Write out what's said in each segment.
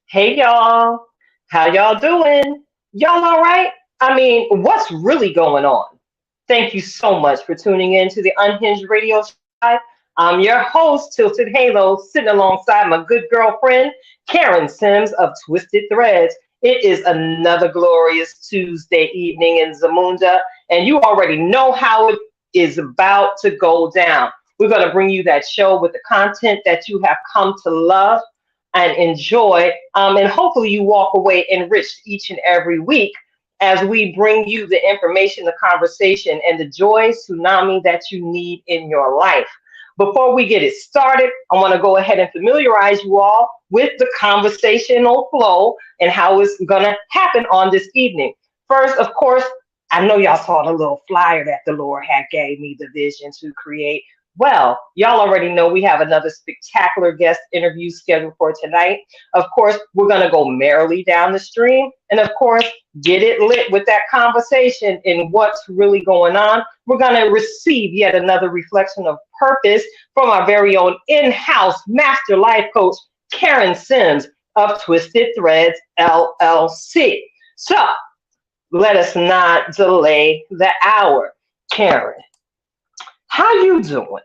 Hey y'all, how y'all doing? Y'all all right? I mean, what's really going on? Thank you so much for tuning in to the Unhinged Radio Show. I'm your host, Tilted Halo, sitting alongside my good girlfriend, Karen Sims of Twisted Threads. It is another glorious Tuesday evening in Zamunda, and you already know how it is about to go down. We're going to bring you that show with the content that you have come to love and enjoy. And hopefully you walk away enriched each and every week as we bring you the information, the conversation, and the joy tsunami that you need in your life. Before we get it started, I want to go ahead and familiarize you all with the conversational flow and how it's going to happen on this evening. First, of course, I know y'all saw the little flyer that the Lord had gave me the vision to create. Well, y'all already know we have another spectacular guest interview scheduled for tonight. Of course, we're going to go merrily down the stream and, of course, get it lit with that conversation and what's really going on. We're going to receive yet another reflection of purpose from our very own in-house master life coach, Karen Sims of Twisted Threads, LLC. So let us not delay the hour. Karen, how you doing?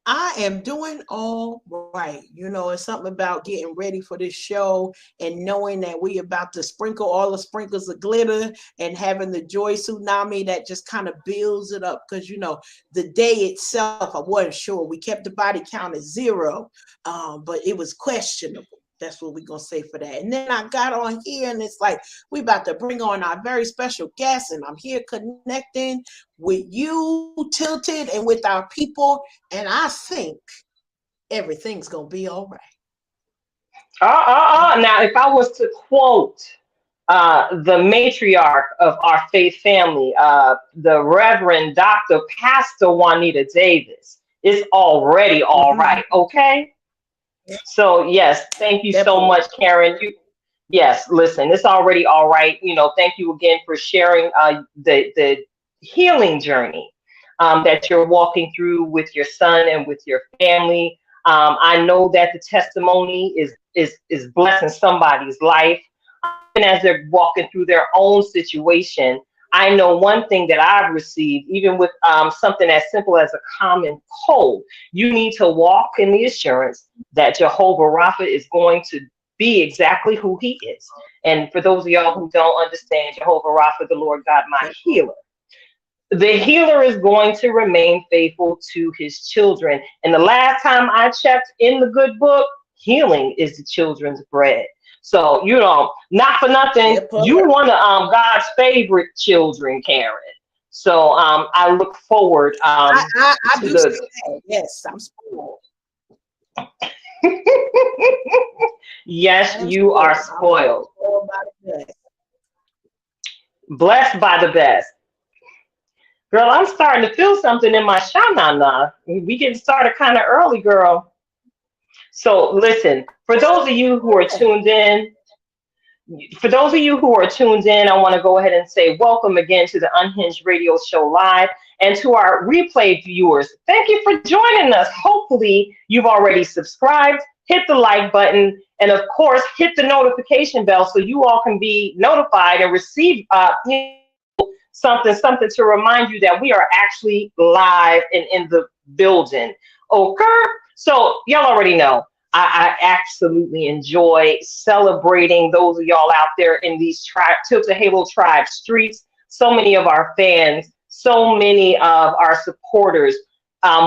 I am doing all right. You know, it's something about getting ready for this show and knowing that we about to sprinkle all the sprinkles of glitter and having the joy tsunami that just kind of builds it up. Because, you know, the day itself, I wasn't sure. We kept the body count at 0, but it was questionable. That's what we're going to say for that. And then I got on here and it's like, we about to bring on our very special guest, and I'm here connecting with you, Tilted, and with our people. And I think everything's going to be all right. Now, if I was to quote the matriarch of our faith family, the Reverend Dr. Pastor Juanita Davis, it's already all right, okay? So yes, thank you so much, Karen. Yes, listen, it's already all right. You know, thank you again for sharing the healing journey that you're walking through with your son and with your family. I know that the testimony is blessing somebody's life, and as they're walking through their own situation. I know one thing that I've received, even with something as simple as a common cold, you need to walk in the assurance that Jehovah Rapha is going to be exactly who he is. And for those of y'all who don't understand, Jehovah Rapha, the Lord God, my healer. The healer is going to remain faithful to his children. And the last time I checked in the good book, healing is the children's bread. So, you know, not for nothing, you one of God's favorite children, Karen. So I look forward I to do the... Yes, I'm spoiled. Yes, you are spoiled. Blessed by the best. Girl, I'm starting to feel something in my shanana. We getting started kind of early, girl. So listen, for those of you who are tuned in, I want to go ahead and say welcome again to the Unhinged Radio Show Live, and to our replay viewers. Thank you for joining us. Hopefully you've already subscribed, hit the like button, and of course, hit the notification bell so you all can be notified and receive something to remind you that we are actually live and in the building. Okay? So y'all already know, I absolutely enjoy celebrating those of y'all out there in these Tilted Halo Tribe streets. So many of our fans, so many of our supporters.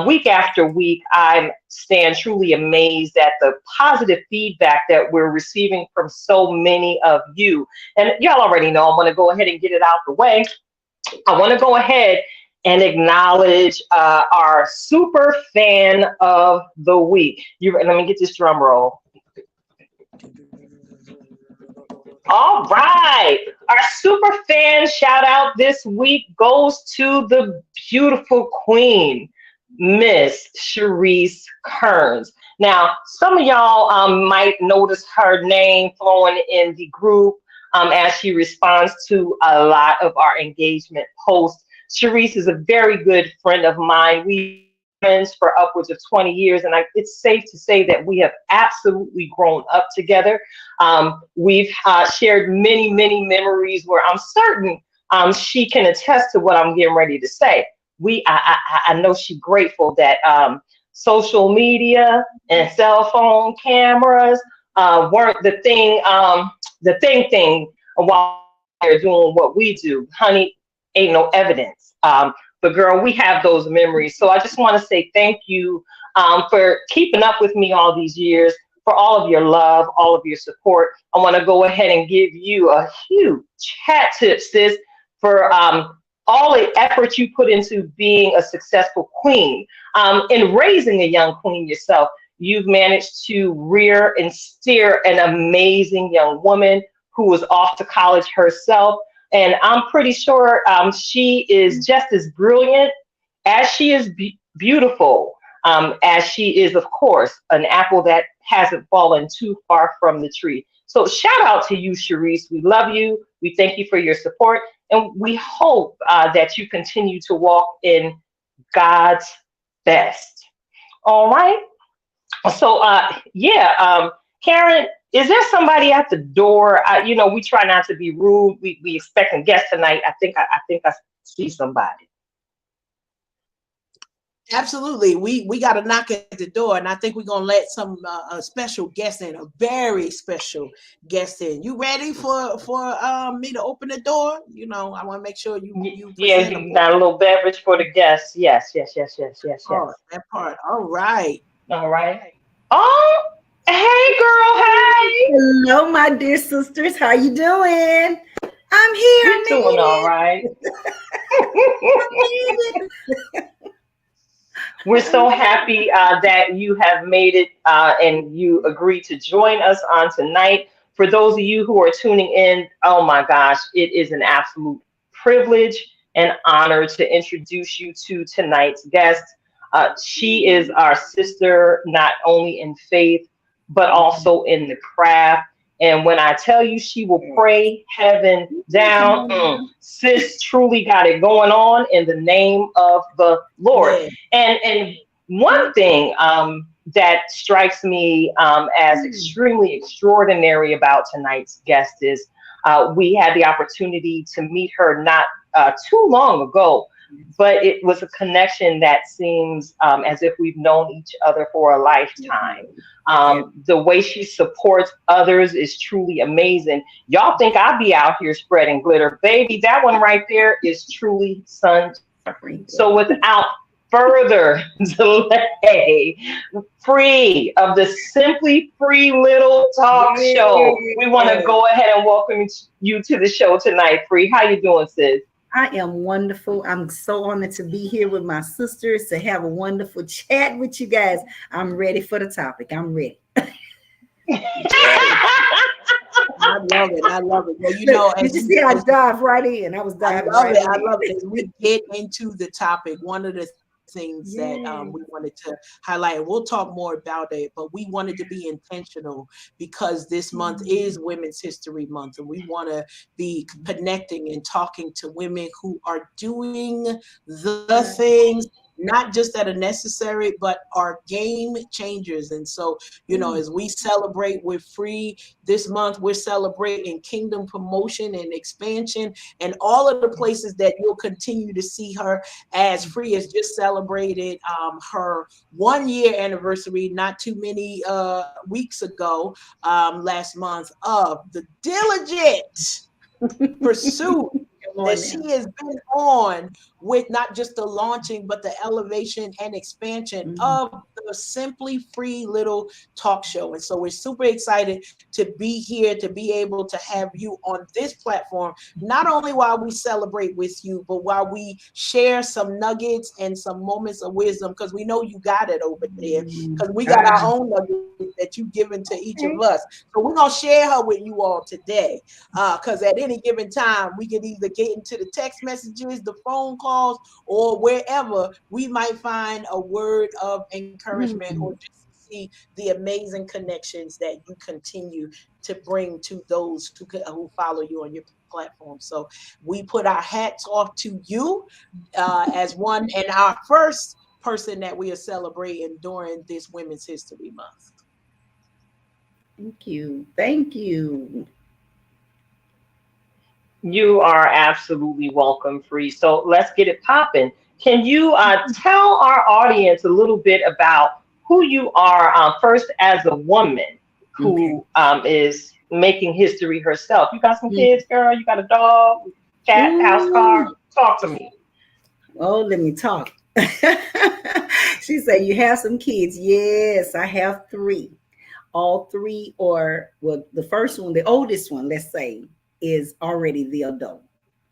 Week after week, I stand truly amazed at the positive feedback that we're receiving from so many of you. And y'all already know, I want to go ahead and get it out the way. I want to go ahead and acknowledge our super fan of the week. Let me get this drum roll. All right. Our super fan shout out this week goes to the beautiful queen, Miss Sharice Kearns. Now, some of y'all might notice her name flowing in the group as she responds to a lot of our engagement posts. Sharice is a very good friend of mine. We've been friends for upwards of 20 years, and it's safe to say that we have absolutely grown up together. We've shared many, many memories where I'm certain she can attest to what I'm getting ready to say. I know she's grateful that social media and cell phone cameras weren't the thing while they're doing what we do. Honey, ain't no evidence. But girl, we have those memories. So I just want to say thank you for keeping up with me all these years, for all of your love, all of your support. I want to go ahead and give you a huge hat tip, sis, for all the effort you put into being a successful queen. In raising a young queen yourself, you've managed to rear and steer an amazing young woman who was off to college herself. And I'm pretty sure she is just as brilliant as she is beautiful, as she is, of course, an apple that hasn't fallen too far from the tree. So shout out to you, Sharice. We love you. We thank you for your support. And we hope that you continue to walk in God's best. All right. So, Karen, is there somebody at the door? We try not to be rude. We expecting guests tonight. I think I see somebody. Absolutely. We got to knock at the door, and I think we're going to let some a special guest in, a very special guest in. You ready for me to open the door? I want to make sure you Yeah, you got a little beverage for the guests. Yes, yes, yes, yes, yes, yes. Oh, that part. All right. All right. Oh, hey, girl. Hey. Hello, my dear sisters. How you doing? I'm here. We doing all right. We're so happy that you have made it and you agreed to join us on tonight. For those of you who are tuning in, oh my gosh, it is an absolute privilege and honor to introduce you to tonight's guest. She is our sister, not only in faith, but also in the craft. And when I tell you she will pray heaven down, sis truly got it going on in the name of the Lord. Yeah. And one thing that strikes me as extremely extraordinary about tonight's guest is we had the opportunity to meet her not too long ago, but it was a connection that seems as if we've known each other for a lifetime. The way she supports others is truly amazing. Y'all think I'd be out here spreading glitter. Baby, that one right there is truly sun. So without further delay, free of the Simply Free Little Talk Show, we want to go ahead and welcome you to the show tonight. Free, how you doing, sis? I am wonderful. I'm so honored to be here with my sisters to have a wonderful chat with you guys. I'm ready for the topic. I'm ready. I love it. I love it. Well, did you see I dive right in? I was diving right in. I love it. As we get into the topic, one of the things that we wanted to highlight, and we'll talk more about it, but we wanted to be intentional because this month is Women's History Month, and we want to be connecting and talking to women who are doing the things not just that are necessary, but are game changers. And so, as we celebrate with Free this month, we're celebrating kingdom promotion and expansion, and all of the places that you'll continue to see her, as Free has just celebrated her 1-year anniversary not too many weeks ago, last month, of the diligent pursuit that she has been on with not just the launching, but the elevation and expansion of the Simply Free Little Talk Show. And so we're super excited to be here, to be able to have you on this platform, not only while we celebrate with you, but while we share some nuggets and some moments of wisdom, because we know you got it over there, because we got our own nuggets that you've given to each of us. So we're going to share her with you all today, because at any given time, we can either get into the text messages, the phone calls, or wherever we might find a word of encouragement or just see the amazing connections that you continue to bring to those who follow you on your platform. So we put our hats off to you as one and our first person that we are celebrating during this Women's History Month. Thank you. Thank you. You are absolutely welcome, Free. So let's get it popping. Can you tell our audience a little bit about who you are first as a woman who is making history herself? You got some kids, girl? You got a dog, cat, house, car? Talk to me. Oh, let me talk. She said, you have some kids. Yes, I have 3. All 3 are, well, the first one, the oldest one, let's say, is already the adult,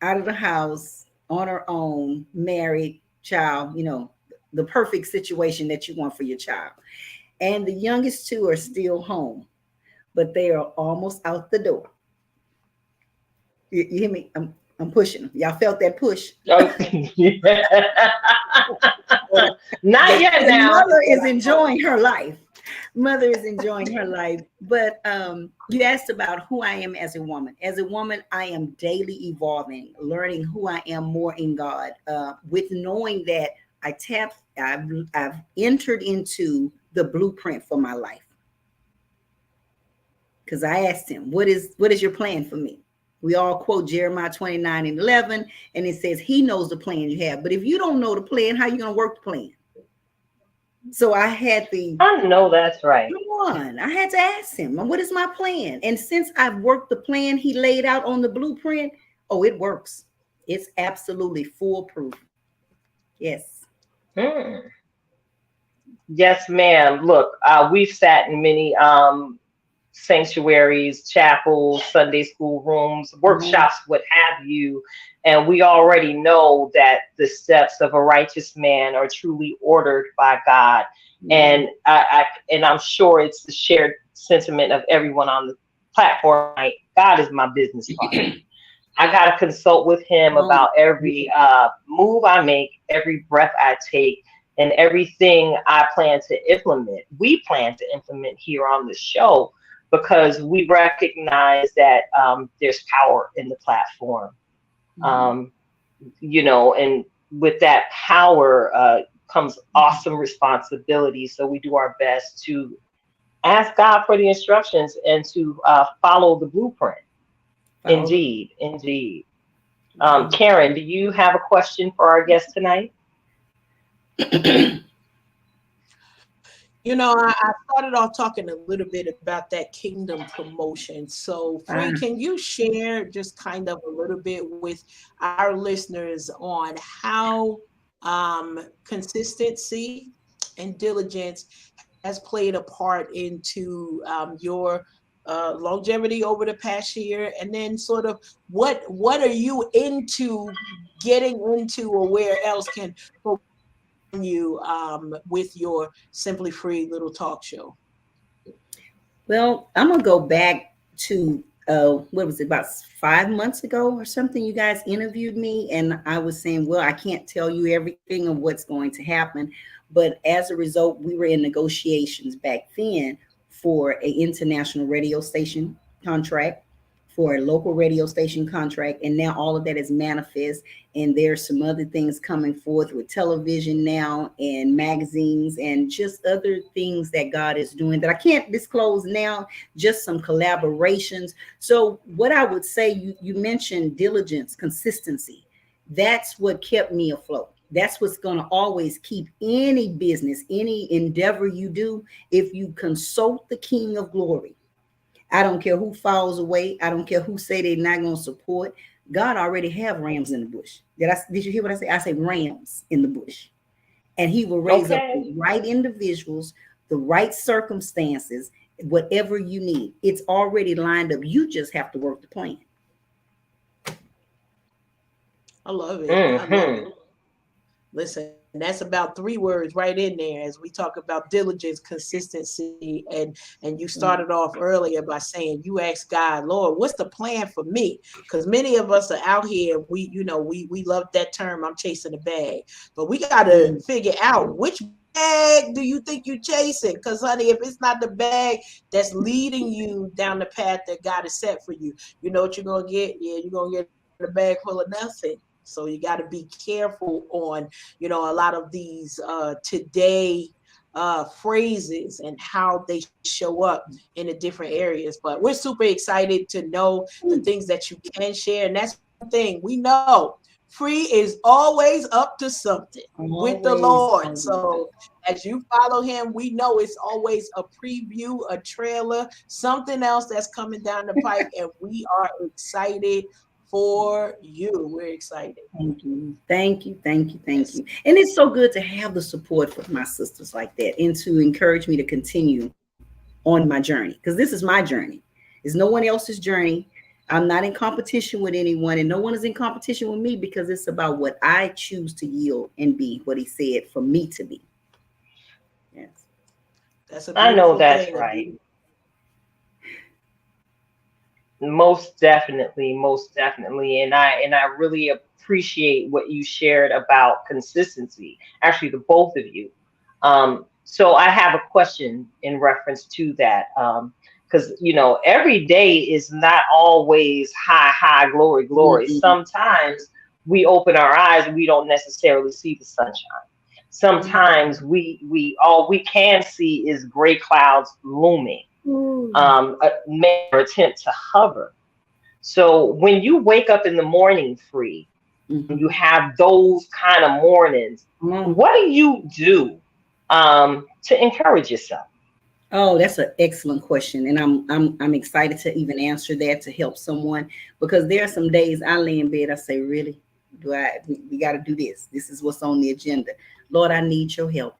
out of the house, on her own, married, child, the perfect situation that you want for your child. And the youngest 2 are still home, but they are almost out the door. You hear me? I'm pushing them. Y'all felt that push? Not yet now. Mother is enjoying her life. Mother is enjoying her life. But you asked about who I am as a woman. As a woman, I am daily evolving, learning who I am more in God, with knowing that I've entered into the blueprint for my life. Because I asked him, what is your plan for me? We all quote Jeremiah 29:11, and it says he knows the plan you have. But if you don't know the plan, how are you going to work the plan? So I know that's right. Come on. I had to ask him, what is my plan? And since I've worked the plan he laid out on the blueprint, it works. It's absolutely foolproof. Yes. Yes, ma'am. Look, we've sat in many sanctuaries, chapels, Sunday school rooms, workshops, what have you. And we already know that the steps of a righteous man are truly ordered by God. And I'm sure it's the shared sentiment of everyone on the platform. Like, God is my business partner. I got to consult with him about every move I make, every breath I take, and everything I plan to implement. We plan to implement here on the show, because we recognize that there's power in the platform. And with that power comes awesome responsibility. So we do our best to ask God for the instructions and to follow the blueprint. Indeed. Karen, do you have a question for our guest tonight? I started off talking a little bit about that kingdom promotion. So, Free, can you share just kind of a little bit with our listeners on how consistency and diligence has played a part into your longevity over the past year, and then sort of what are you into getting into, or where else can you with your Simply Free Little Talk Show? Well, I'm gonna go back to what was it, about 5 months ago or something? You guys interviewed me, and I was saying, well, I can't tell you everything of what's going to happen, but as a result, we were in negotiations back then for an international radio station contract, for a local radio station contract, and now all of that is manifest. And there's some other things coming forth with television now, and magazines, and just other things that God is doing that I can't disclose now, just some collaborations. So what I would say, you mentioned diligence, consistency. That's what kept me afloat. That's what's going to always keep any business, any endeavor you do. If you consult the King of Glory, I don't care who falls away. I don't care who say they're not going to support. God already have rams in the bush. Did you hear what I say? I say rams in the bush. And he will raise up Okay. the right individuals, the right circumstances, whatever you need. It's already lined up. You just have to work the plan. I love it. I love Hmm. it. Listen, that's about 3 words right in there as we talk about diligence, consistency, and you started off earlier by saying you asked God, Lord, what's the plan for me? Because many of us are out here, we love that term, I'm chasing a bag. But we gotta figure out which bag do you think you're chasing? Because honey, if it's not the bag that's leading you down the path that God has set for you, you know what you're gonna get? Yeah, you're gonna get a bag full of nothing. So you got to be careful on, a lot of these today phrases and how they show up in the different areas. But we're super excited to know the things that you can share. And that's one thing we know. Free is always up to something with the Always, Lord. always. So as you follow him, we know it's always a preview, a trailer, something else that's coming down the pike. And we are excited for you. We're excited. Thank you. Thank you. Thank you. Thank Yes. you. And it's so good to have the support from my sisters like that and to encourage me to continue on my journey, because this is my journey. It's no one else's journey. I'm not in competition with anyone, and no one is in competition with me, because it's about what I choose to yield and be what he said for me to be. Yes. That's a I know beautiful that's thing. right. Most definitely, most definitely. And I really appreciate what you shared about consistency. Actually, the both of you. So I have a question in reference to that. Because every day is not always high, high, glory, glory. Mhm. Sometimes we open our eyes and we don't necessarily see the sunshine. Sometimes we all we can see is gray clouds looming, Ooh. make or attempt to hover. So when you wake up in the morning free, you Mhm. have those kind of mornings, Come on. what do you do to encourage yourself? Oh, that's an excellent question, and I'm excited to even answer that to help someone, because there are some days I lay in bed. I say, really, we got to do this? This is what's on the agenda. Lord, I need your help.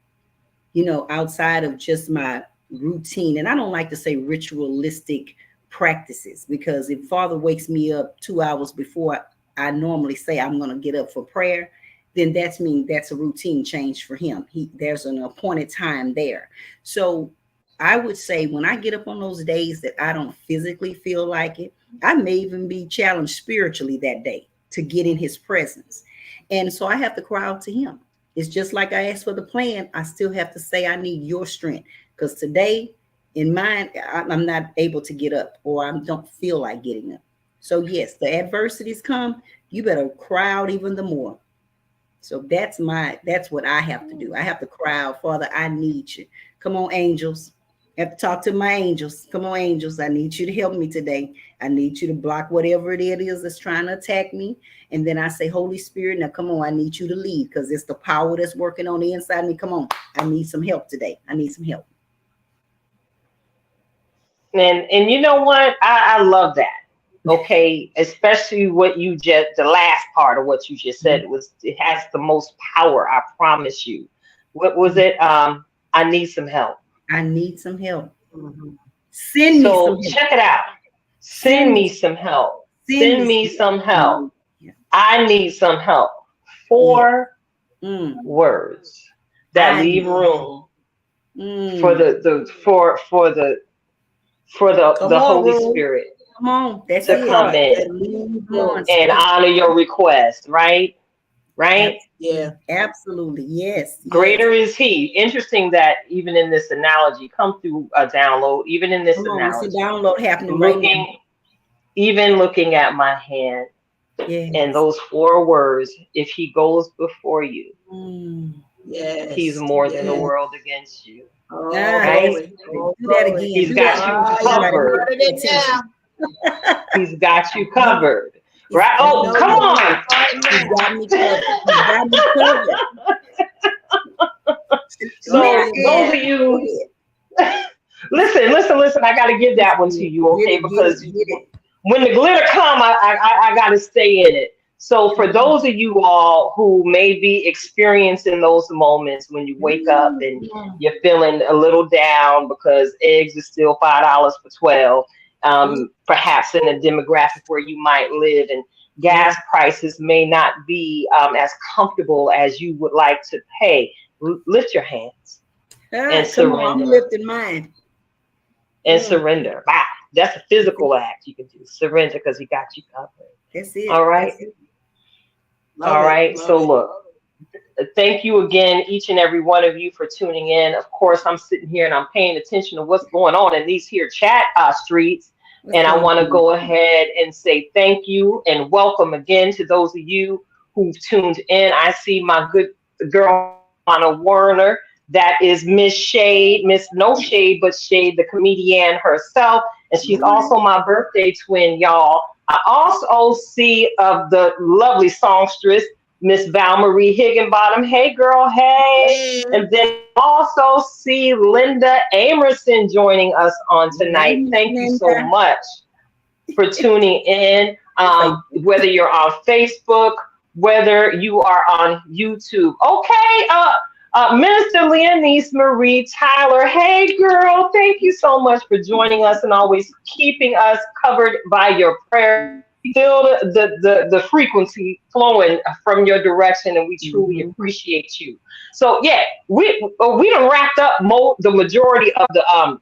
Outside of just my routine, and I don't like to say ritualistic practices, because if Father wakes me up 2 hours before I normally say I'm going to get up for prayer, then that's a routine change for him. There's an appointed time there. So I would say when I get up on those days that I don't physically feel like it, I may even be challenged spiritually that day to get in his presence. And so I have to cry out to him. It's just like I asked for the plan. I still have to say I need your strength, because today in mine, I'm not able to get up, or I don't feel like getting up. So yes, the adversities come. You better cry out even the more. So that's what I have to do. I have to cry out, Father, I need you. Come on, angels. I have to talk to my angels. Come on, angels. I need you to help me today. I need you to block whatever it is that's trying to attack me. And then I say, Holy Spirit, now come on, I need you to lead, because it's the power that's working on the inside of me. Come on, I need some help today. I need some help. And you know what? I love that. Okay, especially what you just the last part of what you just said. It has the most power, I promise you. What was it? I need some help. I need some help. Mhm. Send me some So help. check it out. Send Send me me some some help. Send Send me me some help. some help. Yeah. I need some help. Yeah. 4 Mm. words that I leave room for mm. the Come on, Holy room. Spirit Come on. That's to That it. come part, that in lead Come on. room. and Speak. honor your request, right? Right? Yeah. Absolutely. Absolutely. Yes. Yes. Greater is He. Interesting that even in this analogy, come through a download, even in this Come on. It's a analogy, download happening right now. looking, even looking at my hand and Yes. those 4 words, if He goes before you, Mm. He's Yes. more than the Yes. world against you, Oh, Ah, right? glory. Oh, do that glory. again. He's Do that got you again. Ah, I you gotta covered. started pay it attention. now. He's got you He's, covered, he's right? You Oh, know come you need on. to start he's now. got me covered. He's got me covered. May So I Starting those now. of add? Go you, ahead. listen. I got to give that one to you, Get okay? it, get it, Because get it. when the glitter come, I got to stay in it. So for those of you all who may be experiencing those moments when you wake up and you're feeling a little down because eggs are still $5 for 12, perhaps in a demographic where you might live, and gas prices may not be as comfortable as you would like to pay, lift your hands and Come on, I'm surrender. lifting mine. And surrender. Wow. That's a physical act you can do. Surrender because he got you covered. That's it. All right. All right. So look, thank you again, each and every one of you, for tuning in. Of course, I'm sitting here and I'm paying attention to what's going on in these here chat streets. And I want to go ahead and say thank you and welcome again to those of you who've tuned in. I see my good girl, Anna Werner. That is Miss Shade, Miss No Shade, but Shade, the comedian herself. And she's also my birthday twin, y'all. I also see the lovely songstress, Miss Val Marie Higginbottom. Hey, girl, hey. And then also see Linda Amerson joining us on tonight. Thank you so much for tuning in. Whether you're on Facebook, whether you are on YouTube. Okay, Minister Leonise Marie Tyler. Hey, girl, thank you so much for joining us and always keeping us covered by your prayer. Feel the frequency flowing from your direction, and we truly appreciate you. So, yeah, we done wrapped up the majority of the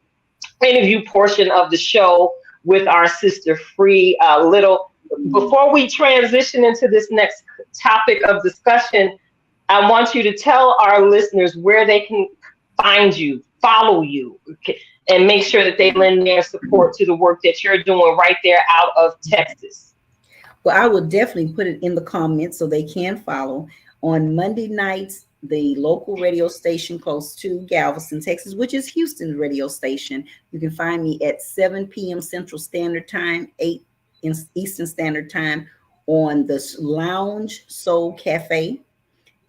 interview portion of the show with our sister Free Little. Before we transition into this next topic of discussion, I want you to tell our listeners where they can find you, follow you, and make sure that they lend their support to the work that you're doing right there out of Texas. Well, I will definitely put it in the comments so they can follow. On Monday nights, the local radio station close to Galveston, Texas, which is Houston's radio station, you can find me at 7 p.m. Central Standard Time, 8 Eastern Standard Time on the Lounge Soul Cafe.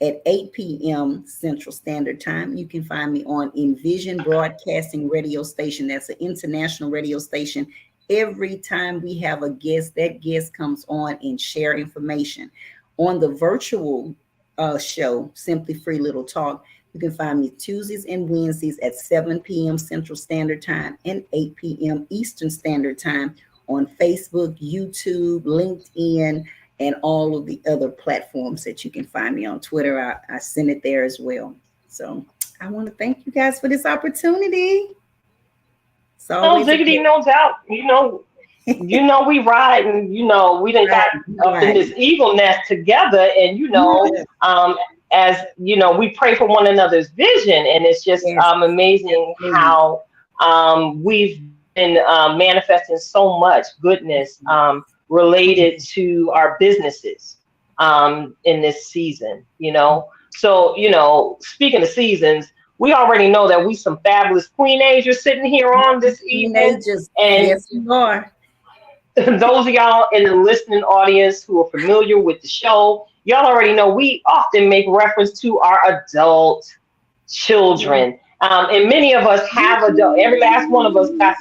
At 8 p.m. Central Standard Time. You can find me on Envision Broadcasting Radio Station. That's an international radio station. Every time we have a guest, that guest comes on and share information. On the virtual show, Simply Free Little Talk, you can find me Tuesdays and Wednesdays at 7 p.m. Central Standard Time and 8 p.m. Eastern Standard Time on Facebook, YouTube, LinkedIn, and all of the other platforms that you can find me on. Twitter. I send it there as well. So I want to thank you guys for this opportunity. No diggity, no doubt. You know, we ride, and we done got up in this evil nest together, and as we pray for one another's vision, and it's just amazing how we've been manifesting so much goodness related to our businesses in this season, So, speaking of seasons, we already know that we some fabulous queenagers sitting here on this evening. And yes, you are. Those of y'all in the listening audience who are familiar with the show, y'all already know we often make reference to our adult children. And many of us have adult. Every last one of us got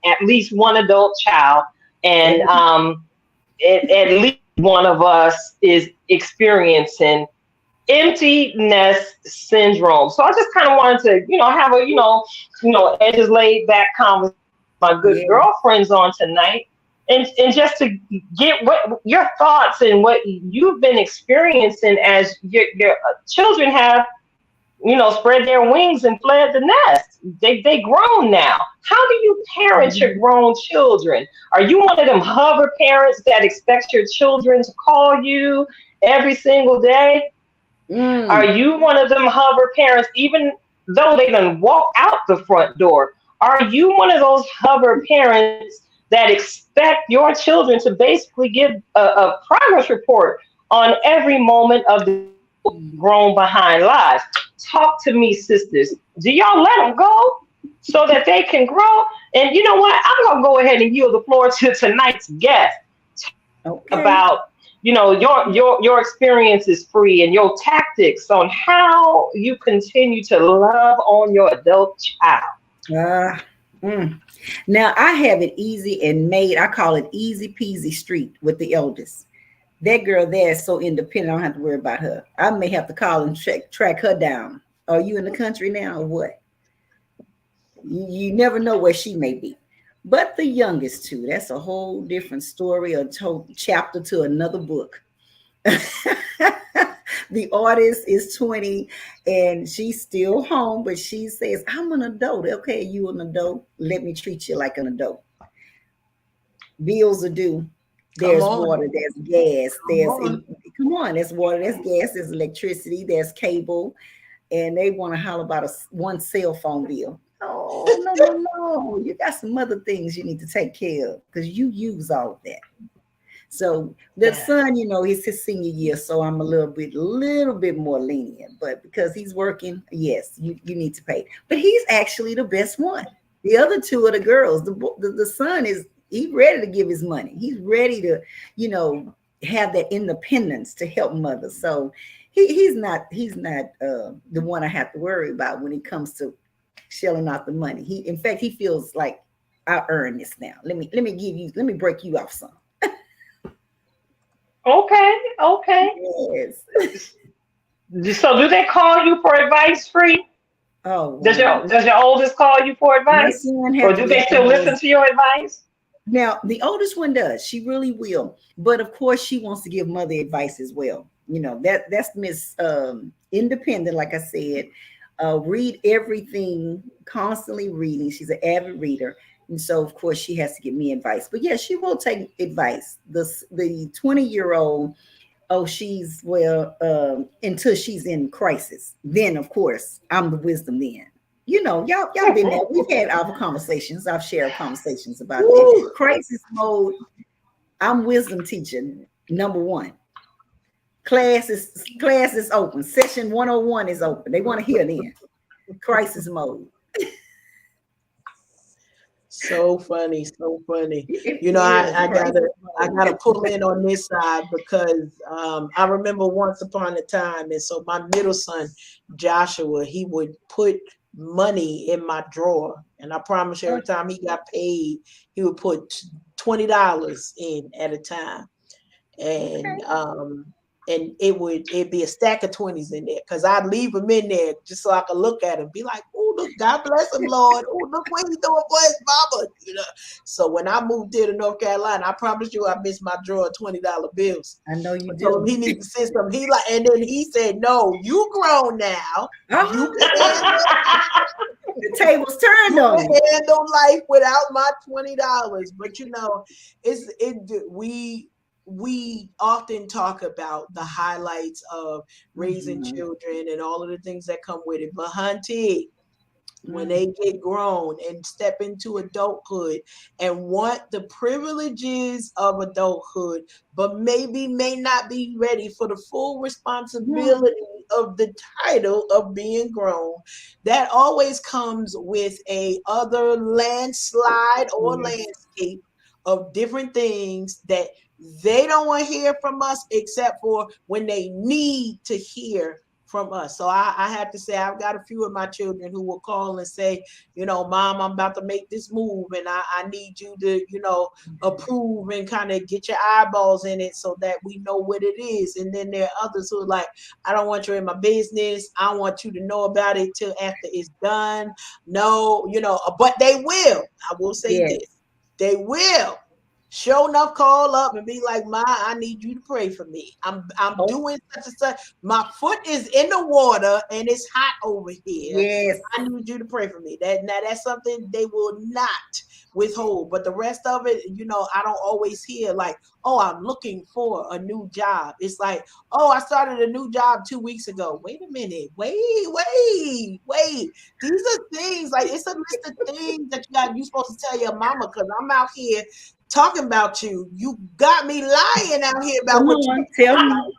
at least one adult child. And at least one of us is experiencing empty nest syndrome. So I just kind of wanted to, have a, edges laid back conversation with my good girlfriends on tonight. And just to get what your thoughts and what you've been experiencing as your children have, spread their wings and fled the nest. They grown now. How do you parent your grown children? Are you one of them hover parents that expect your children to call you every single day? Are you one of them hover parents, even though they done walk out the front door? Are you one of those hover parents that expect your children to basically give a progress report on every moment of the grown behind lives? Talk to me, sisters. Do y'all let them go so that they can grow? And you know what? I'm going to go ahead and yield the floor to tonight's guest about, your experiences, Free, and your tactics on how you continue to love on your adult child. Mm. Now I have it easy and made. I call it easy peasy street with the eldest. That girl there is so independent. I don't have to worry about her. I may have to call and track her down. Are you in the country now or what? You never know where she may be. But the youngest two, that's a whole different story, a chapter to another book. The artist is 20 and she's still home, but she says, I'm an adult. Okay, you an adult. Let me treat you like an adult. Bills are due. Come There's on. water, there's gas, Come on. come on, there's water, there's gas, there's electricity, there's cable, and they want to holler about one cell phone bill. Oh, no, no, no. You got some other things you need to take care of because you use all of that. So the Yeah. son, it's his senior year, so I'm a little bit more lenient. But because he's working, yes, you need to pay. But he's actually the best one. The other two are the girls. The son he's ready to give his money. He's ready to, have that independence to help mother. So he's not the one I have to worry about when it comes to shelling out the money. In fact, he feels like I earn this now. Let me break you off some. Okay, okay. Yes. So do they call you for advice, free? Oh Does wow. your oldest call you for My advice? son Or have to do they listen still more. listen to your advice? Now, the oldest one does. She really will. But of course, she wants to give mother advice as well. That's Miss Independent, like I said. Read everything, constantly reading. She's an avid reader. And so, of course, she has to give me advice. But yeah, she will take advice. The 20-year-old, oh, she's until she's in crisis. Then, of course, I'm the wisdom then. Y'all been there. We've had our conversations. I've shared conversations about that. Woo. Crisis mode. I'm wisdom teacher number one. Class is open. Session 101 is open. They want to hear then. Crisis mode. So funny, so funny. It I is crisis gotta mode. pull in on this side because I remember once upon a time, and so my middle son Joshua, he would put money in my drawer, and I promise you, every time he got paid, he would put $20 in at a time, Okay. and it'd be a stack of 20s in there because I'd leave them in there just so I could look at him, be like, oh look, God bless him, Lord. Oh, look what he's doing for his mama. So when I moved here to North Carolina, I promise you I missed my drawer of $20 bills. I know you I told him do. he needs to send some. And then he said, no, you grown now. You Uh-huh. can handle The tables turned you on can you. handle life without my $20. But we often talk about the highlights of raising Mhm. children and all of the things that come with it. But Hunty, when Mm. they get grown and step into adulthood and want the privileges of adulthood, but maybe may not be ready for the full Yeah. responsibility of the title of being grown, that always comes with a other landslide or Yes. landscape of different things that they don't want to hear from us except for when they need to hear from us. So I have to say, I've got a few of my children who will call and say, Mom, I'm about to make this move and I need you to, approve and kind of get your eyeballs in it so that we know what it is. And then there are others who are like, I don't want you in my business. I want you to know about it till after it's done. No, but they will. I will say Yes. this. They will. Sure enough, call up and be like, Ma, I need you to pray for me. I'm Oh, doing such and such. My foot is in the water and it's hot over here. yes. I need you to pray for me. That's something they will not withhold. But the rest of it, I don't always hear like, oh, I'm looking for a new job. It's like, oh, I started a new job 2 weeks ago. Wait a minute. Wait. These are things like it's a list of things that you're supposed to tell your mama because I'm out here talking about you. You got me lying out here about Come what you on. Tell doing. me.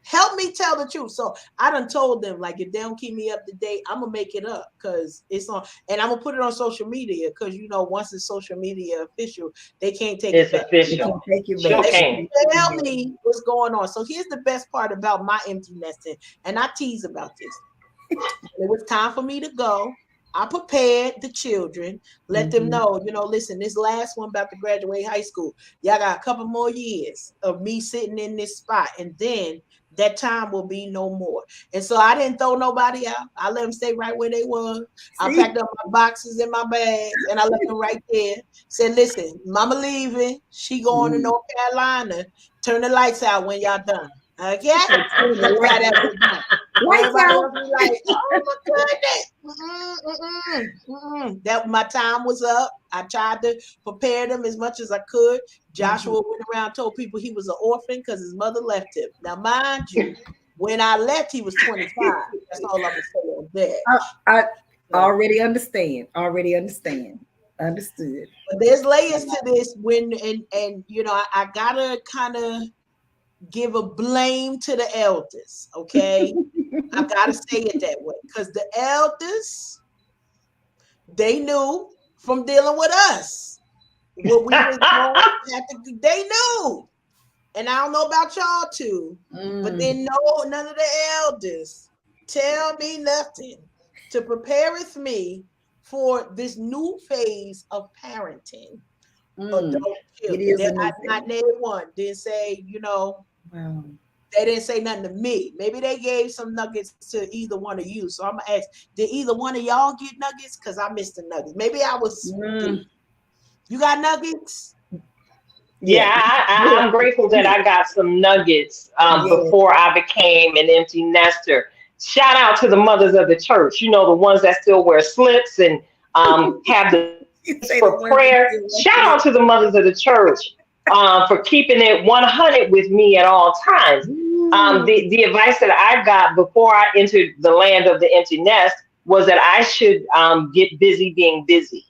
Help me tell the truth. So I done told them, like, if they don't keep me up to date, I'm gonna make it up because it's on, and I'm gonna put it on social media because once it's social media official, they can't take it It's back. You official. can't take you Sure back. They You can. can't take tell you back. me what's going on. So here's the best part about my empty nesting, and I tease about this. When it was time for me to go, I prepared the children, let them know, listen, this last one about to graduate high school. Y'all got a couple more years of me sitting in this spot, and then that time will be no more. And so I didn't throw nobody out. I let them stay right where they were. I packed up my boxes and my bags, and I left them right there. Said, listen, mama leaving. She going to North Carolina. Turn the lights out when y'all done. Okay? Everybody else was done. Everybody else was like, oh my goodness. That my time was up. I tried to prepare them as much as I could. Joshua went around, told people he was an orphan because his mother left him. Now, mind you, when I left, he was 25. That's all I'm gonna say on that. I already understand. Understood. But there's layers to this when and I gotta kind of give a blame to the elders, okay? I gotta say it that way because the elders, they knew from dealing with us what we was going to have to do. They knew, and I don't know about y'all too, but then none of the elders tell me nothing to prepare with me for this new phase of parenting. Adult children. Not named one. Didn't say, Wow. They didn't say nothing to me. Maybe they gave some nuggets to either one of you. So I'm gonna ask, did either one of y'all get nuggets? Because I missed the nuggets. Maybe I was. You got nuggets? Yeah, I'm grateful that I got some nuggets before I became an empty nester. Shout out to the mothers of the church. The ones that still wear slips and have the for prayer. Shout out to the mothers of the church for keeping it 100 with me at all times. The advice that I got before I entered the land of the empty nest was that I should get busy being busy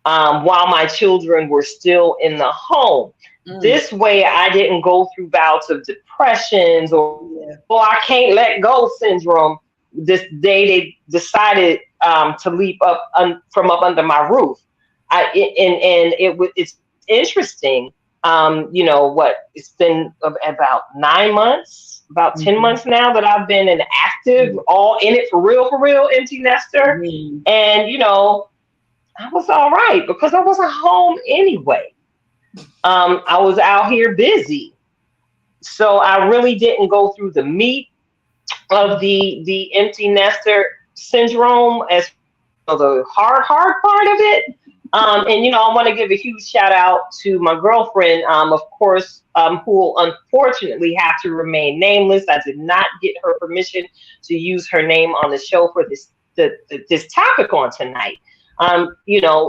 while my children were still in the home. This way I didn't go through bouts of depressions or I can't let go syndrome this day they decided to leap up from up under my roof. It's interesting. It's been about 9 months, about 10 months now that I've been an active, all in it for real, empty nester. And, I was all right because I wasn't home anyway. I was out here busy. So I really didn't go through the meat of the empty nester syndrome as the hard part of it. And I want to give a huge shout out to my girlfriend, of course, who will unfortunately have to remain nameless. I did not get her permission to use her name on the show for this topic on tonight.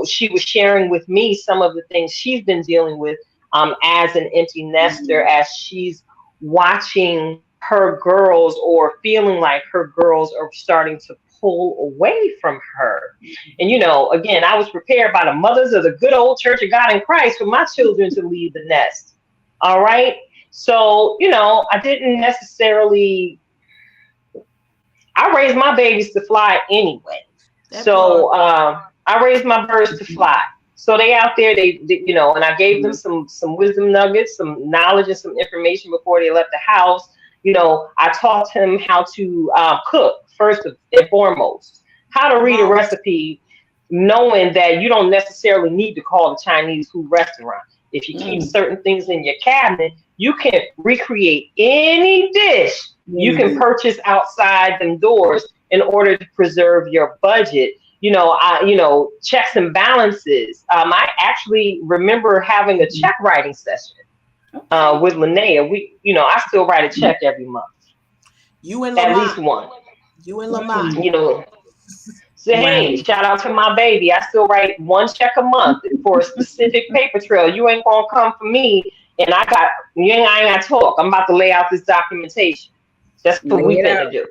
She was sharing with me some of the things she's been dealing with as an empty nester, as she's watching her girls or feeling like her girls are starting to pull away from her. And, again, I was prepared by the mothers of the good old Church of God in Christ for my children to leave the nest. All right. So, I didn't necessarily, I raised my babies to fly anyway. I raised my birds to fly. So they out there, they and I gave them some wisdom nuggets, some knowledge and some information before they left the house. I taught him how to cook first and foremost, how to read a recipe, knowing that you don't necessarily need to call the Chinese food restaurant. If you keep certain things in your cabinet, you can recreate any dish you can purchase outside them doors in order to preserve your budget. Checks and balances. I actually remember having a check writing session with Linnea. I still write a check every month. You and Lamont. At least one. You and Lamont. Say, hey, shout out to my baby. I still write one check a month for a specific paper trail. You ain't gonna come for me, and I ain't gonna talk. I'm about to lay out this documentation. That's what we gonna do.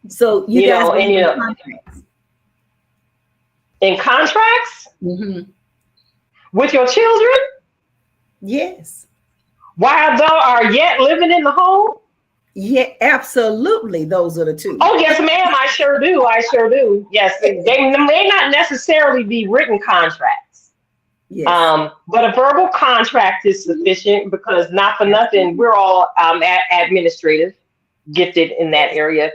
So you guys contracts. In contracts? With your children? Yes. While they are yet living in the home? Yeah, absolutely. Those are the two. Oh, yes, ma'am. I sure do. Yes, they may not necessarily be written contracts. Yes. But a verbal contract is sufficient because not for nothing, we're all administrative, gifted in that area.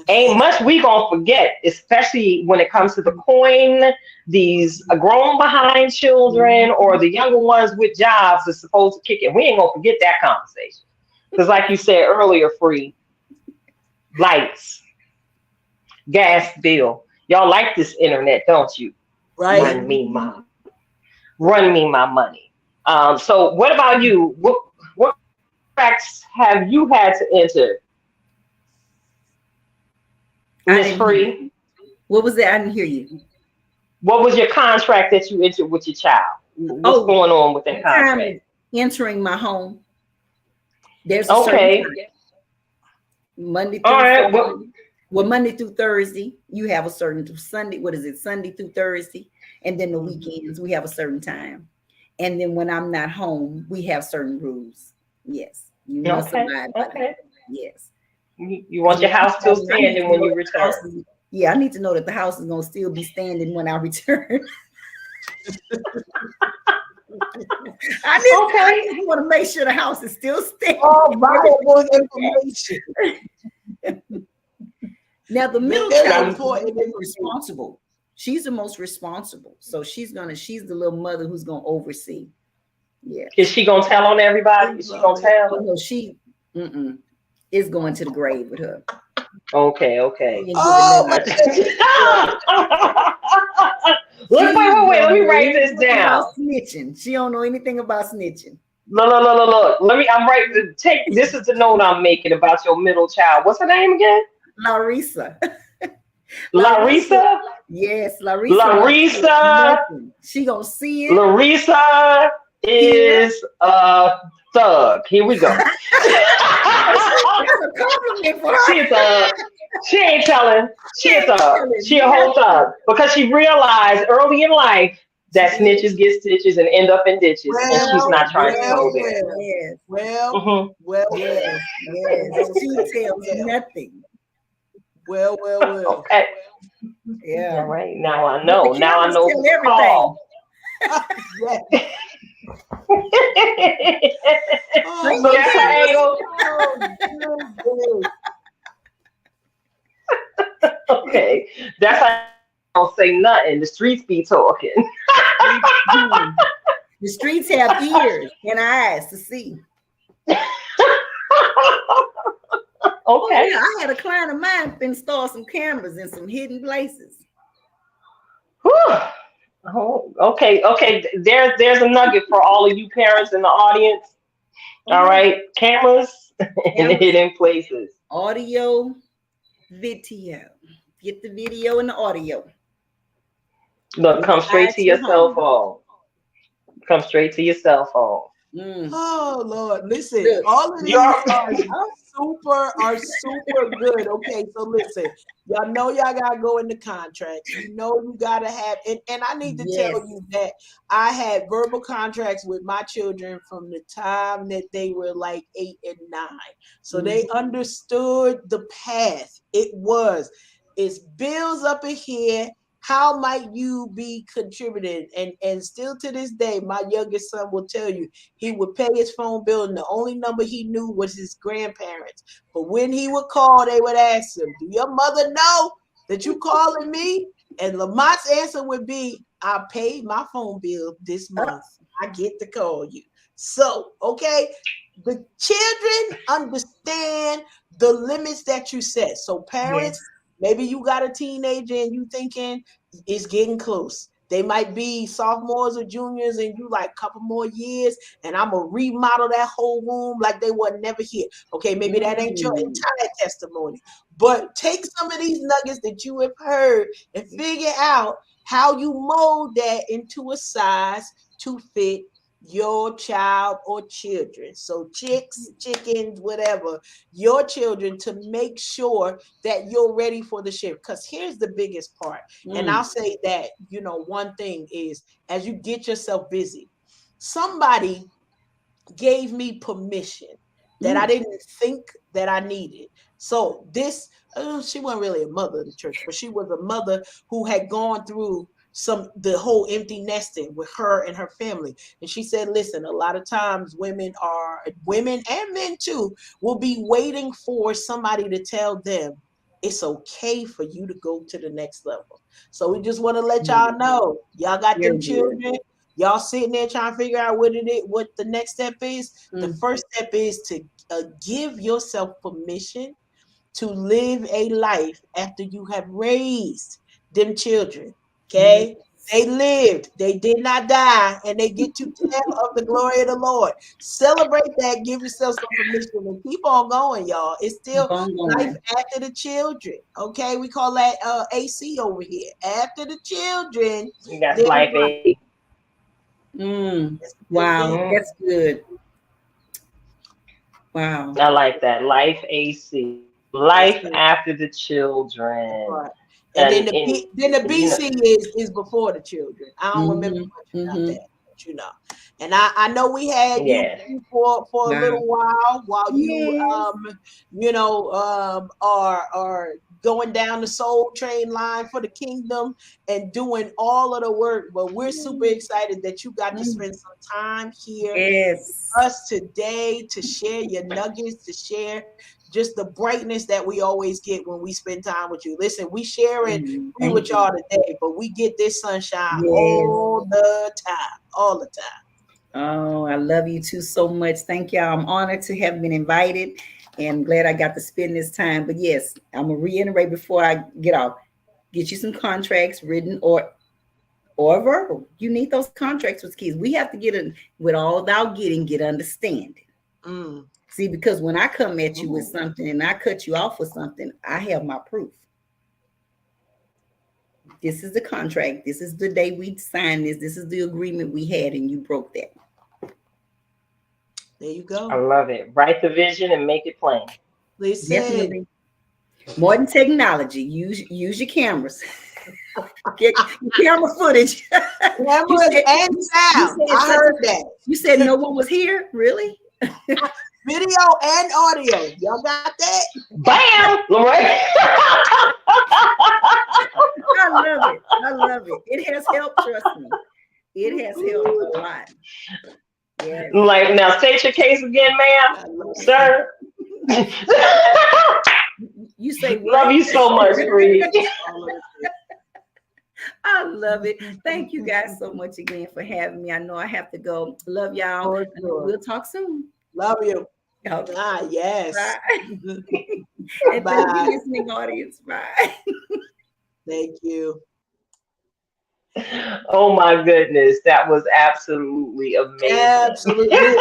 Ain't much we gonna forget, especially when it comes to the coin. These grown behind children or the younger ones with jobs are supposed to kick it. We ain't gonna forget that conversation. Because, like you said earlier, free lights, gas bill. Y'all like this internet, don't you? Right. Run me my money. So, what about you? What contracts have you had to enter, I Miss didn't hear you. Free? What was that? I didn't hear you. What was your contract that you entered with your child? What's Oh, going on with that what time contract? is entering my home? There's a certain Okay. time. Monday All through right. Friday. Well, Monday through Thursday, you have a certain Sunday. What is it? Sunday through Thursday. And then the weekends, we have a certain time. And then when I'm not home, we have certain rules. Yes. You must Okay. abide by them. Okay. Yes. You want your house still I need to standing when know you that the house return? yeah, I need to know that the house is going to still be standing when I return. I Okay. just want to make sure the house is still standing. All valuable information. Now the middle Very child is important the most responsible. She's the most responsible. So she's the little mother who's gonna oversee. Yeah. Is she gonna tell on everybody? Is she gonna Oh, tell? no, she is going to the grave with her. Okay. Okay. She ain't giving Oh, nothing. Look, wait. Let Don't me know write this anything about down. snitching. She don't know anything about snitching. Look. Let me. I'm right. Take this is the note I'm making about your middle child. What's her name again? Larissa. Larissa. Larissa. Yes, Larissa. Larissa. Nothing. She gonna see it. Larissa Here. is a thug. Here we go. That's a compliment for her. She a thug. She ain't telling. She a thug. She a whole nothing. thug because she realized early in life that snitches get stitches and end up in ditches, and she's not trying to go there. Yes. Mhm. Yes. She tells nothing. Well. Okay. Yeah. All right. Now I But know. the Now I cameras know tell who to everything. call. Yes. Oh, So that's her cameras. angle. Oh, Okay. That's how I don't say nothing. The streets be talking. The streets have ears and eyes to see. Oh Okay. yeah, I had a client of mine install some cameras in some hidden places. Whew. Oh, okay. There's a nugget for all of you parents in the audience. All right, cameras in Cameras, hidden places. audio, video. Get the video and the audio Look, come straight inside to your your cell home. phone. Come straight to your cell phone. Mm. oh Lord, listen, Look, all of these You're are super good. Okay, so listen, y'all know y'all gotta go into contracts. You know you gotta have, and I need to tell yes. you that I had verbal contracts with my children from the time that they were like 8 and 9, so they understood the path. It's bills up in here. How might you be contributing? And still to this day, my youngest son will tell you he would pay his phone bill, and the only number he knew was his grandparents. But when he would call, they would ask him, "Do your mother know that you calling me?" And Lamont's answer would be, "I paid my phone bill this month. I get to call you." So, okay, the children understand the limits that you set. So, parents, Yes. maybe you got a teenager and you thinking it's getting close. They might be sophomores or juniors, and you like a couple more years, and I'm gonna remodel that whole room like they were never here. Okay, maybe that ain't your entire testimony, but take some of these nuggets that you have heard and figure out how you mold that into a size to fit your child or children. So chicks, chickens, whatever, your children, to make sure that you're ready for the shift. Because here's the biggest part. And I'll say that, one thing is, as you get yourself busy, somebody gave me permission that I didn't think that I needed. So she wasn't really a mother of the church, but she was a mother who had gone through the whole empty nesting with her and her family. And she said, listen, a lot of times women and men too will be waiting for somebody to tell them it's okay for you to go to the next level. So we just want to let y'all Mm, know, y'all got very them good. children. Y'all sitting there trying to figure out what the next step is. The Mm, first step is to give yourself permission to live a life after you have raised them children. Okay? yes. They lived, they did not die, and they get to tell of the glory of the Lord. Celebrate that, give yourself some permission, and keep on going, y'all. It's Keep still on life going. after the children. Okay, we call that AC over here. After the children, That's there's life, life. baby. Mm, That's a good wow, thing. Mm, that's good. Wow. I like that. Life AC. Yes, Life sir. after the children. Right. And then And then the you know, BC is before the children. I don't remember Mm-hmm. much about Mm-hmm. that, but you know. And I know we had you yeah. for a Wow. little while you Yes. are going down the soul train line for the kingdom and doing all of the work. But we're super excited that you got to Mm, spend some time here yes. us today to share your nuggets, to share just the brightness that we always get when we spend time with you. Listen, we share it Mm, free with thank you. y'all today, but we get this sunshine Yes. all the time, all the time. Oh, I love you too so much. Thank y'all. I'm honored to have been invited and glad I got to spend this time. But yes, I'm gonna reiterate before I get off. Get you some contracts written or verbal. You need those contracts with kids. We have to get in with all thou getting, get understanding. Mm. See, because when I come at you with Ooh. something and I cut you off with something, I have my proof. This is the contract. This is the day we signed this. This is the agreement we had, and you broke that. There you I go. love it. Write the vision and make it plain. Listen, Definitely. More than technology. Use your cameras. Get your camera footage. you cameras said and you sound. said I such heard that. you said no one was here? Really? Video and audio. Y'all got that? Bam! Right? I love it. I love it. It has helped, trust me. It has helped a lot. Yes. Like, now state your case again, ma'am, I love it. sir. You say Love what? you so much, Free. All of it. I love it. Thank you guys so much again for having me. I know I have to go. Love y'all. For sure. We'll talk soon. Love you. Okay. Ah, yes. Bye. And to the Bye. listening audience, bye. Thank you. Oh my goodness, that was absolutely amazing. Absolutely.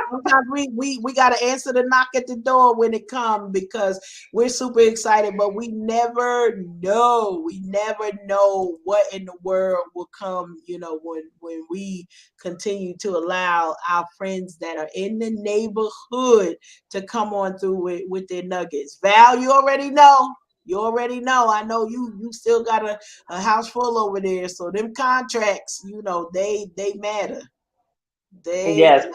Sometimes we gotta answer the knock at the door when it comes because we're super excited, but we never know. We never know what in the world will come, when we continue to allow our friends that are in the neighborhood to come on through with their nuggets. Val, you already know. You already know. I know you still got a house full over there. So them contracts, they matter. They Yes,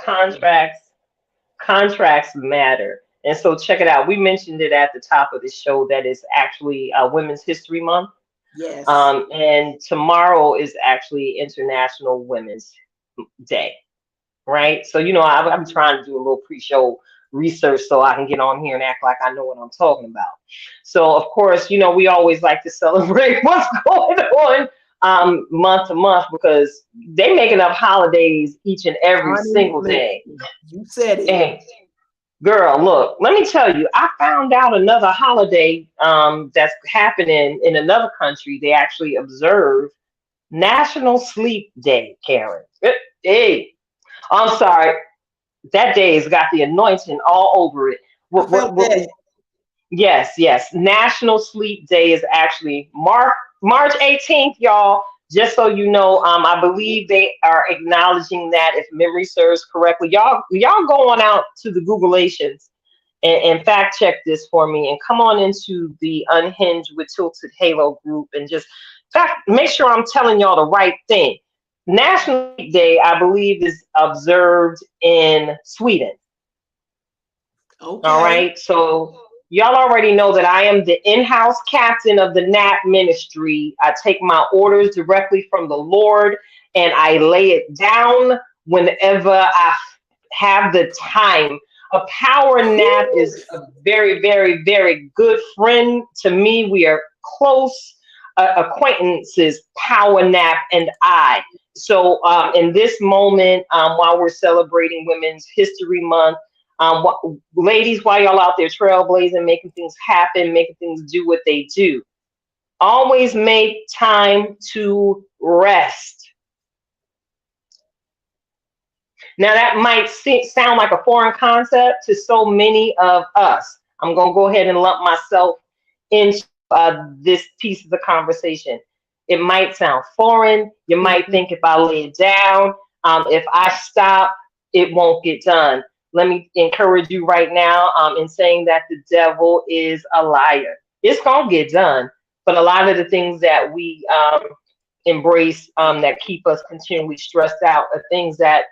contracts matter. And so check it out. We mentioned it at the top of the show that is actually Women's History Month. yes. And tomorrow is actually International Women's Day, right? So, I'm trying to do a little pre-show research so I can get on here and act like I know what I'm talking about. So, of course, we always like to celebrate what's going on month to month because they making up holidays each and every Honey, single day. listen, you said it. And girl, look, let me tell you, I found out another holiday that's happening in another country. They actually observe National Sleep Day, Karen. Hey, I'm sorry. That day's got the anointing all over it. I felt that. Yes, yes. National Sleep Day is actually March 18th, y'all. Just so you know, I believe they are acknowledging that if memory serves correctly. Y'all go on out to the Googleations and fact check this for me and come on into the Unhinged with Tilted Halo group and just make sure I'm telling y'all the right thing. National Sleep Day, I believe, is observed in Sweden. All Okay. right. So y'all already know that I am the in-house captain of the NAP ministry. I take my orders directly from the Lord and I lay it down whenever I have the time. A power nap is a very, very, very good friend to me. We are close acquaintances, power nap and I. So, in this moment, while we're celebrating Women's History Month, ladies, while y'all out there trailblazing, making things happen, making things do what they do, always make time to rest. Now, that might sound like a foreign concept to so many of us. I'm going to go ahead and lump myself into this piece of the conversation. It might sound foreign. You might think if I lay it down, if I stop, it won't get done. Let me encourage you right now in saying that the devil is a liar. It's going to get done. But a lot of the things that we embrace that keep us continually stressed out are things that,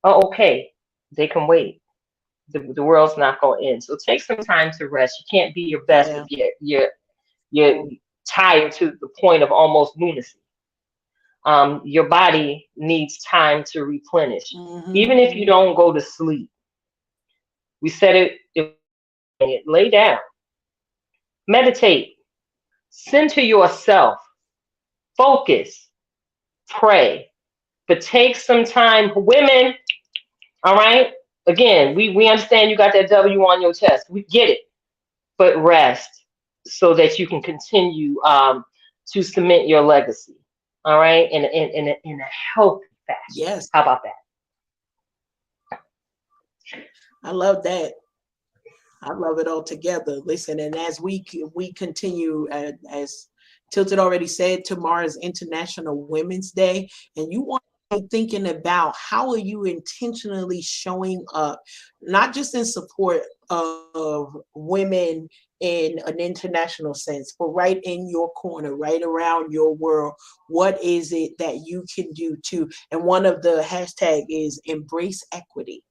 oh, okay, they can wait. The world's not going to end. So take some time to rest. You can't be your best if Yeah. you're tired to the point of almost lunacy. Your body needs time to replenish. Even if you don't go to sleep, we said it, lay down, meditate, center yourself, focus, pray, but take some time, women. All right. Again, we understand you got that W on your chest. We get it, but rest so that you can continue to cement your legacy. All right, in a healthy fashion. Yes, How about that? I love that. I love it all together. Listen, and as we continue, as Tilted already said, tomorrow is International Women's Day, and you want to be thinking about how are you intentionally showing up, not just in support of women in an international sense, but right in your corner, right around your world. What is it that you can do too? And one of the hashtag is embrace equity.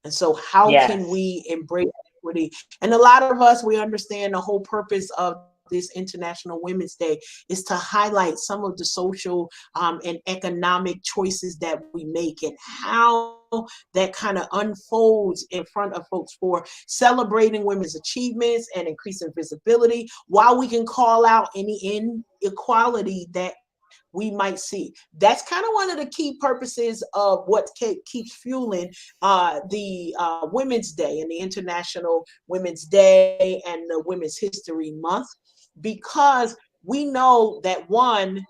And so how can Yes. we embrace equity? And a lot of us, we understand the whole purpose of this International Women's Day is to highlight some of the social and economic choices that we make and how that kind of unfolds in front of folks for celebrating women's achievements and increasing visibility, while we can call out any inequality that we might see. That's kind of one of the key purposes of what keeps fueling the Women's Day and the International Women's Day and the Women's History Month, because we know that one,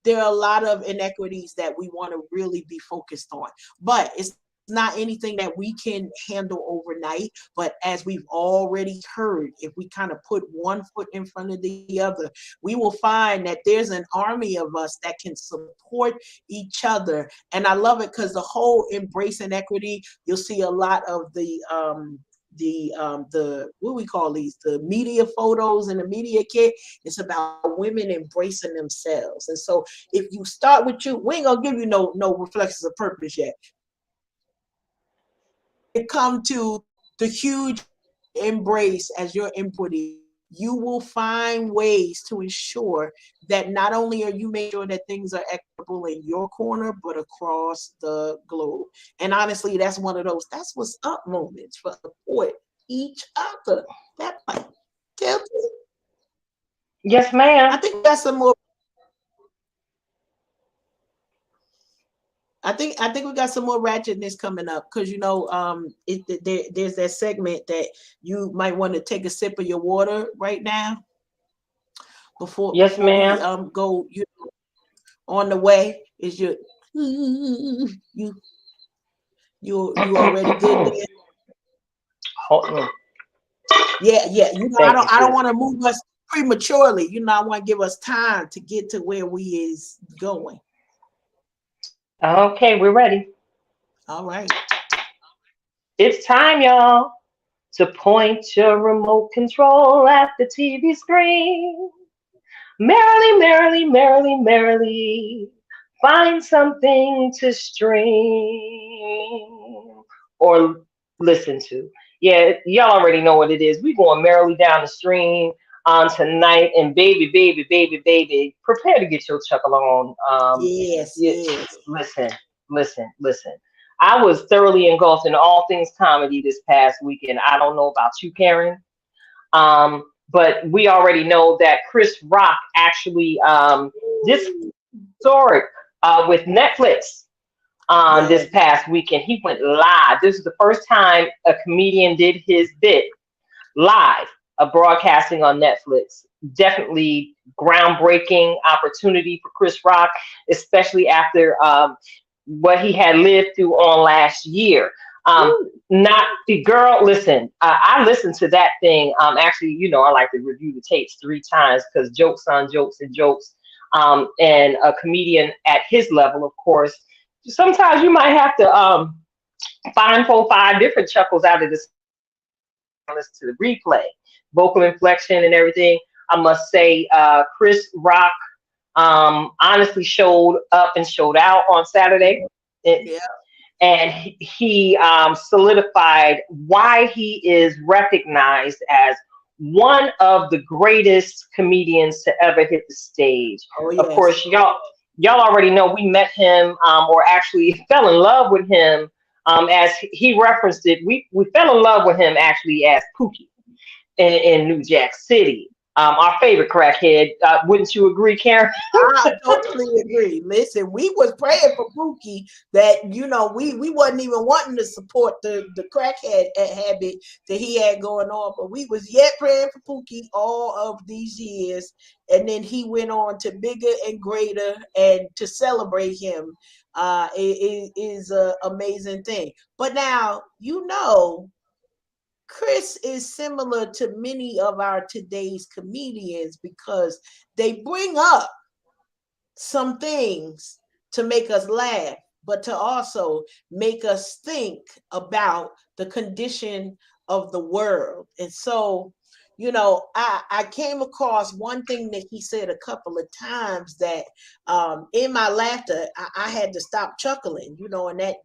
there are a lot of inequities that we want to really be focused on, but it's not anything that we can handle overnight. But as we've already heard, if we kind of put one foot in front of the other, we will find that there's an army of us that can support each other. And I love it because the whole embrace inequity, you'll see a lot of the what we call these, the media photos and the media kit. It's about women embracing themselves. And so if you start with you, we ain't gonna give you no reflections of purpose yet. It come to the huge embrace as your input is, you will find ways to ensure that not only are you making sure that things are equitable in your corner, but across the globe. And honestly, that's one of those that's what's up moments for support each other. That might tell you. Yes, I ma'am. think that's some more. I think we got some more ratchetness coming up because there's that segment that you might want to take a sip of your water right now Yes, before we ma'am. go on the way. Is your you you already good there? Hold on. Yeah. Thank you, I don't sis. want to move us prematurely. I want to give us time to get to where we is going. Okay, we're ready. All right. It's time, y'all, to point your remote control at the TV screen. Merrily, merrily, merrily, merrily, find something to stream or listen to. Yeah, y'all already know what it is. We going merrily down the stream on tonight, and baby, baby, baby, baby, prepare to get your chuckle on. Yes, Yeah, yes. listen, listen, listen. I was thoroughly engulfed in all things comedy this past weekend. I don't know about you, Karen. But we already know that Chris Rock actually this historic with Netflix Yeah. this past weekend. He went live. This is the first time a comedian did his bit live, broadcasting on Netflix. Definitely groundbreaking opportunity for Chris Rock, especially after what he had lived through on last year. Not the girl. Listen, I listened to that thing. Actually, I like to review the tapes 3 times because jokes on jokes and jokes. And a comedian at his level, of course, sometimes you might have to find 4, 5 different chuckles out of this. Listen to the replay, vocal inflection and everything. I must say, Chris Rock honestly showed up and showed out on Saturday. Yeah. And he solidified why he is recognized as one of the greatest comedians to ever hit the stage. Oh Of yes. course, y'all already know we met him, or actually fell in love with him, as he referenced it. We fell in love with him actually as Pookie in New Jack City. Our favorite crackhead. Wouldn't you agree, Karen? I totally agree. Listen, we was praying for Pookie that we wasn't even wanting to support the crackhead habit that he had going on, but we was yet praying for Pookie all of these years, and then he went on to bigger and greater, and to celebrate him is an amazing thing. But now Chris is similar to many of our today's comedians because they bring up some things to make us laugh, but to also make us think about the condition of the world. And so, I came across one thing that he said a couple of times that in my laughter, I had to stop chuckling, and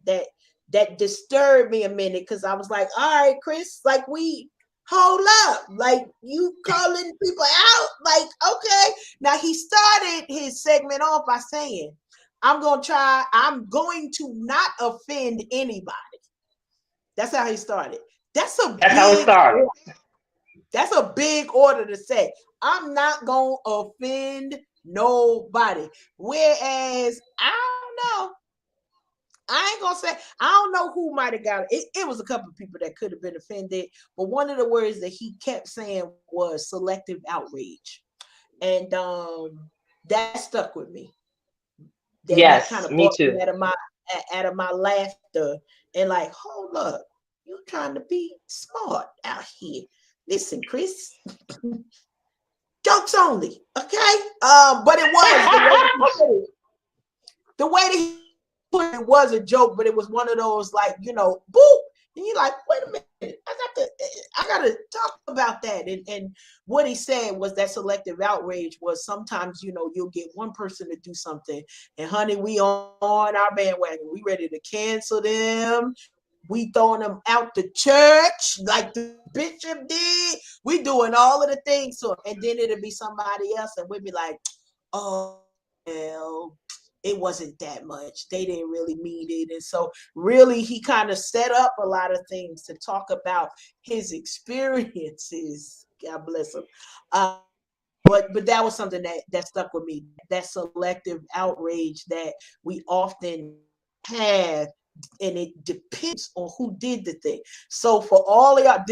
that disturbed me a minute because I was like, all right, Chris, like hold up, like you calling people out, like, okay. Now he started his segment off by saying, I'm going to not offend anybody. That's how he started. That's a That's how it big started. that's a big order to say. I'm not going to offend nobody. Whereas I don't know. I ain't gonna say I don't know who might have got it. It was a couple of people that could have been offended, but one of the words that he kept saying was selective outrage, and that stuck with me. That kind Yes, of me brought me too. out of my laughter, and like, hold up, you trying to be smart out here? Listen, Chris, jokes only, okay? But it was the way that he put it. The way that he put it was a joke, but it was one of those like, boop. And you're like, wait a minute, I gotta talk about that. And what he said was that selective outrage was sometimes, you'll get one person to do something, and honey, we on our bandwagon. We ready to cancel them. We throwing them out the church like the bishop did. We doing all of the things. So, and then it'll be somebody else, and we'll be like, oh, well, it wasn't that much. They didn't really mean it. And so really he kind of set up a lot of things to talk about his experiences. God bless him. But that was something that stuck with me. That selective outrage that we often have, and it depends on who did the thing. So for all of y'all,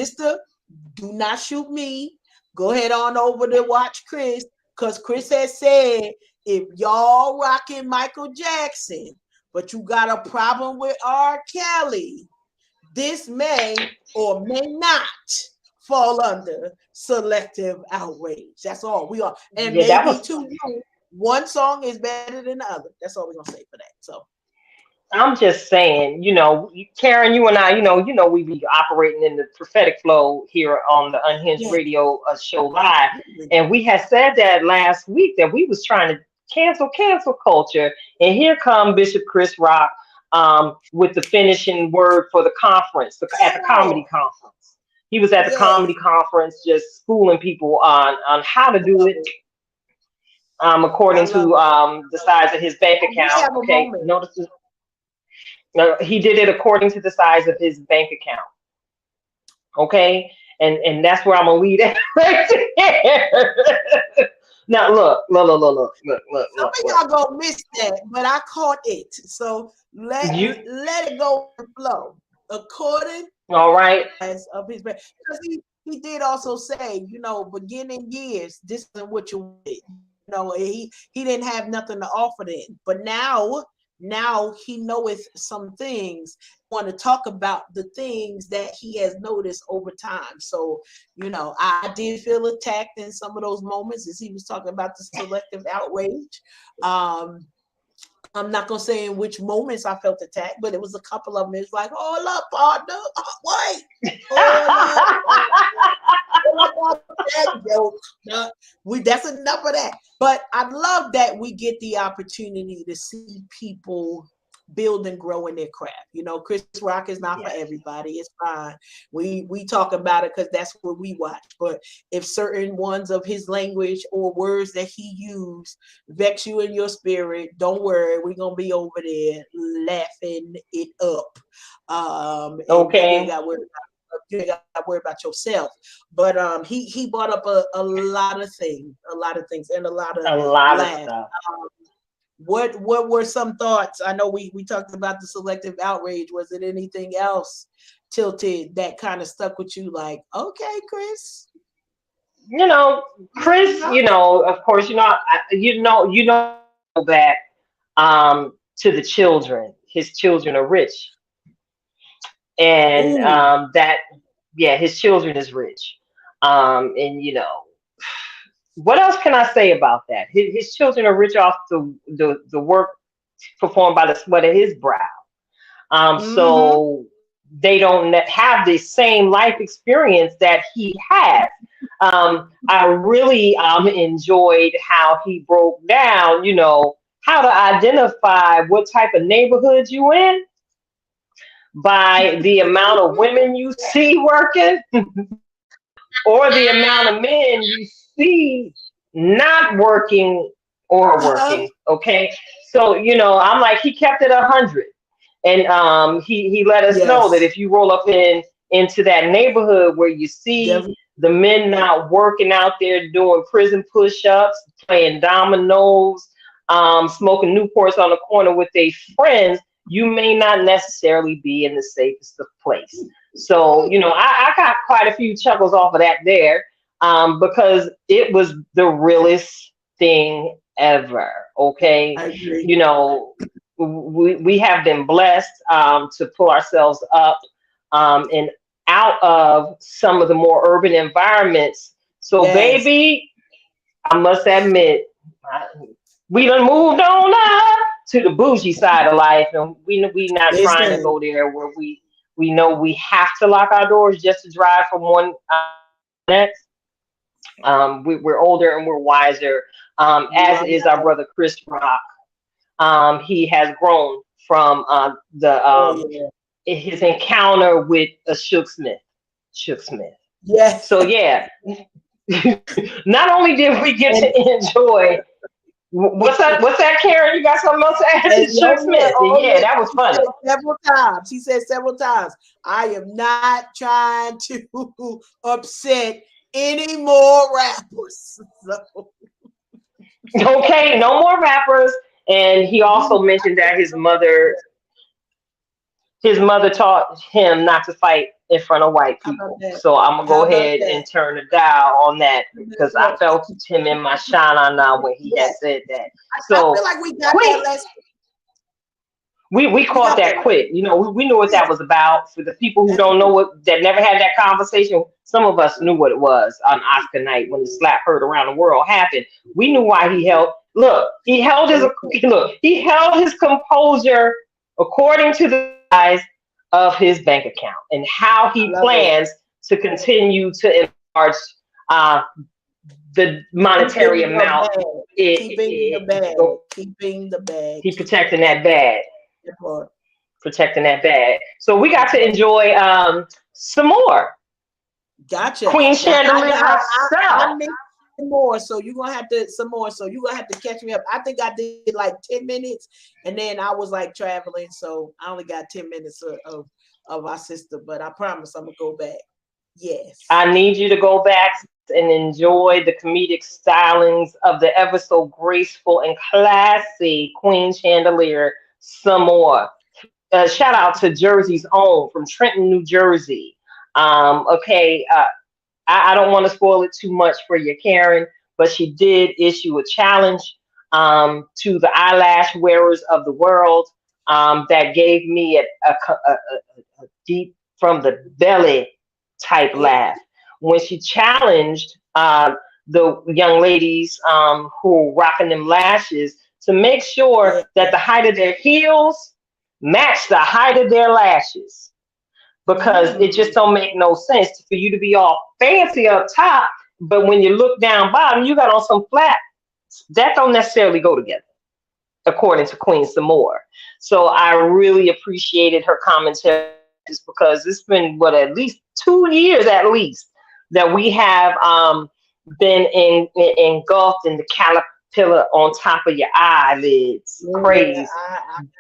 do not shoot me. Go ahead on over to watch Chris, because Chris has said if y'all rocking Michael Jackson, but you got a problem with R. Kelly, this may or may not fall under selective outrage. That's all we are. And Yeah, that maybe was. to you, one song is better than the other. That's all we're gonna say for that. So I'm just saying, Karen, you and I, we be operating in the prophetic flow here on the Unhinged yeah, Radio show live, absolutely. and we had said that last week that we was trying to cancel culture, and here come Bishop Chris Rock with the finishing word for the conference at the comedy Oh, conference. He was at the yes, comedy conference just schooling people on how to I do love it it. I according love to it. the size of his bank I did account. have a Okay, moment. notice. He did it according to the size of his bank account. Okay, and that's where I'm gonna leave that right there. Now Some of look. y'all gonna miss that, but I caught it. So You let it go and flow according all right? as of his because he did also say, beginning years, this isn't what you wanted. He didn't have nothing to offer then, but now he knoweth some things. Want to talk about the things that he has noticed over time. So I did feel attacked in some of those moments as he was talking about the selective outrage. I'm not gonna say in which moments I felt attacked, but it was a couple of them. It's like, hold up, partner, wait, hold up, that joke. That's enough of that. But I love that we get the opportunity to see people build and grow in their craft. Chris Rock is not for everybody. It's fine. We talk about it because that's what we watch. But if certain ones of his language or words that he used vex you in your spirit, don't worry. We're gonna be over there laughing it up. Okay. And you got to worry about yourself. But he brought up a lot of things, and a lot of stuff. What were some thoughts? I know we talked about the selective outrage. Was it anything else tilted that kind of stuck with you? Like, okay, Chris. Chris. Of course, go back to the children. His children are rich, and his children is rich. And what else can I say about that? His children are rich off the work performed by the sweat of his brow. So they don't have the same life experience that he has. I really enjoyed how he broke down, how to identify what type of neighborhood you in by the amount of women you see working or the amount of men you see not working or working. Okay. So, I'm like, he kept it 100. And he let us know that if you roll up into that neighborhood where you see the men not working out there doing prison push-ups, playing dominoes, smoking Newports on the corner with their friends, you may not necessarily be in the safest of place. So, I got quite a few chuckles off of that there, because it was the realest thing ever. Okay. I agree. We have been blessed to pull ourselves up and out of some of the more urban environments. So, baby, I must admit, we done moved on up to the bougie side of life, and we not trying to go there where we know we have to lock our doors just to drive from one next. We're older and we're wiser, as is our brother Chris Rock. He has grown from his encounter with a Shook Smith. Yes. So not only did we get to enjoy. What's that, Karen? You got something else to add to Shook Smith? And that was funny. He said several times, I am not trying to upset any more rappers. So. Okay, no more rappers. And he also mentioned that his mother taught him not to fight in front of white people. So I'm gonna go ahead and turn the dial on that, because I felt him in my shana now when he had said that. So I feel like we got that last. We caught that quick. We knew what that was about. For the people who don't know that never had that conversation, some of us knew what it was on Oscar night when the slap heard around the world happened. We knew why he held. He held his composure according to the size of his bank account and how he plans to continue to enlarge the monetary amount. Keeping the bag. He's protecting that bag. So we got to enjoy some more. Gotcha. Queen Chandelier herself. more. So you're gonna have to some more. So you're gonna have to catch me up. I think I did like 10 minutes, and then I was like traveling, so I only got 10 minutes of our sister. But I promise I'm gonna go back. Yes. I need you to go back and enjoy the comedic stylings of the ever so graceful and classy Queen Chandelier some more. Shout out to Jersey's own from Trenton, New Jersey. Okay, I don't want to spoil it too much for you, Karen, but she did issue a challenge to the eyelash wearers of the world that gave me a deep from the belly type laugh when she challenged the young ladies who were rocking them lashes to make sure Yeah. that the height of their heels matched the height of their lashes, because it just Mm. don't make no sense for you to be all fancy up top, but when you look down bottom, you got on some flat. That don't necessarily go together, according to Queen Samore. So I really appreciated her commentary, just because it's been what, at least 2 years at least that we have been engulfed in the caterpillar on top of your eyelids Yeah, craze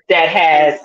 that has.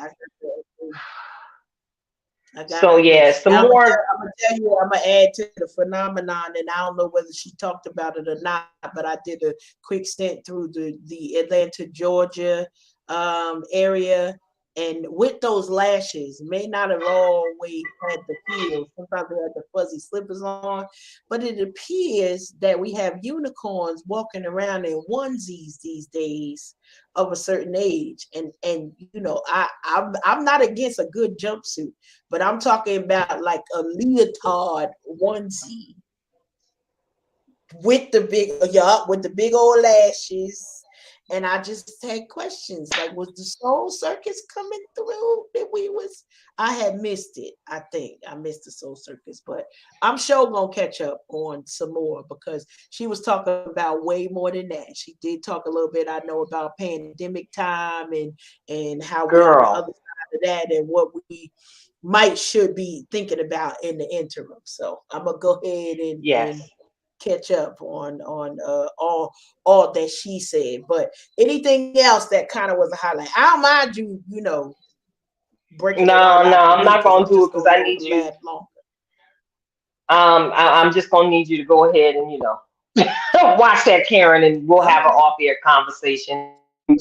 I So gotta agree. yeah, some Now more. I'm gonna tell you, I'm gonna add to the phenomenon, and I don't know whether she talked about it or not, but I did a quick stint through the Atlanta, Georgia area, and with those lashes, may not have always had the heels. Sometimes they had the fuzzy slippers on, but it appears that we have unicorns walking around in onesies these days of a certain age, and you know, I'm not against a good jumpsuit, but I'm talking about like a leotard onesie with the big old lashes. And I just had questions like, was the Soul Circus coming through? That we was, I had missed it. I think I missed the Soul Circus, but I'm sure gonna catch up on some more because she was talking about way more than that. She did talk a little bit, I know, about pandemic time and how we on the Girl, other side of that and what we should be thinking about in the interim. So I'm gonna go ahead and yes. catch up on all that she said. But anything else that kind of was a highlight, I don't mind you, you know, breaking it all No, no, out for I'm me not because gonna I'm do it just because gonna I go need to you. laugh longer. I'm just gonna need you to go ahead and watch that, Karen, and we'll have an Okay. off-air conversation.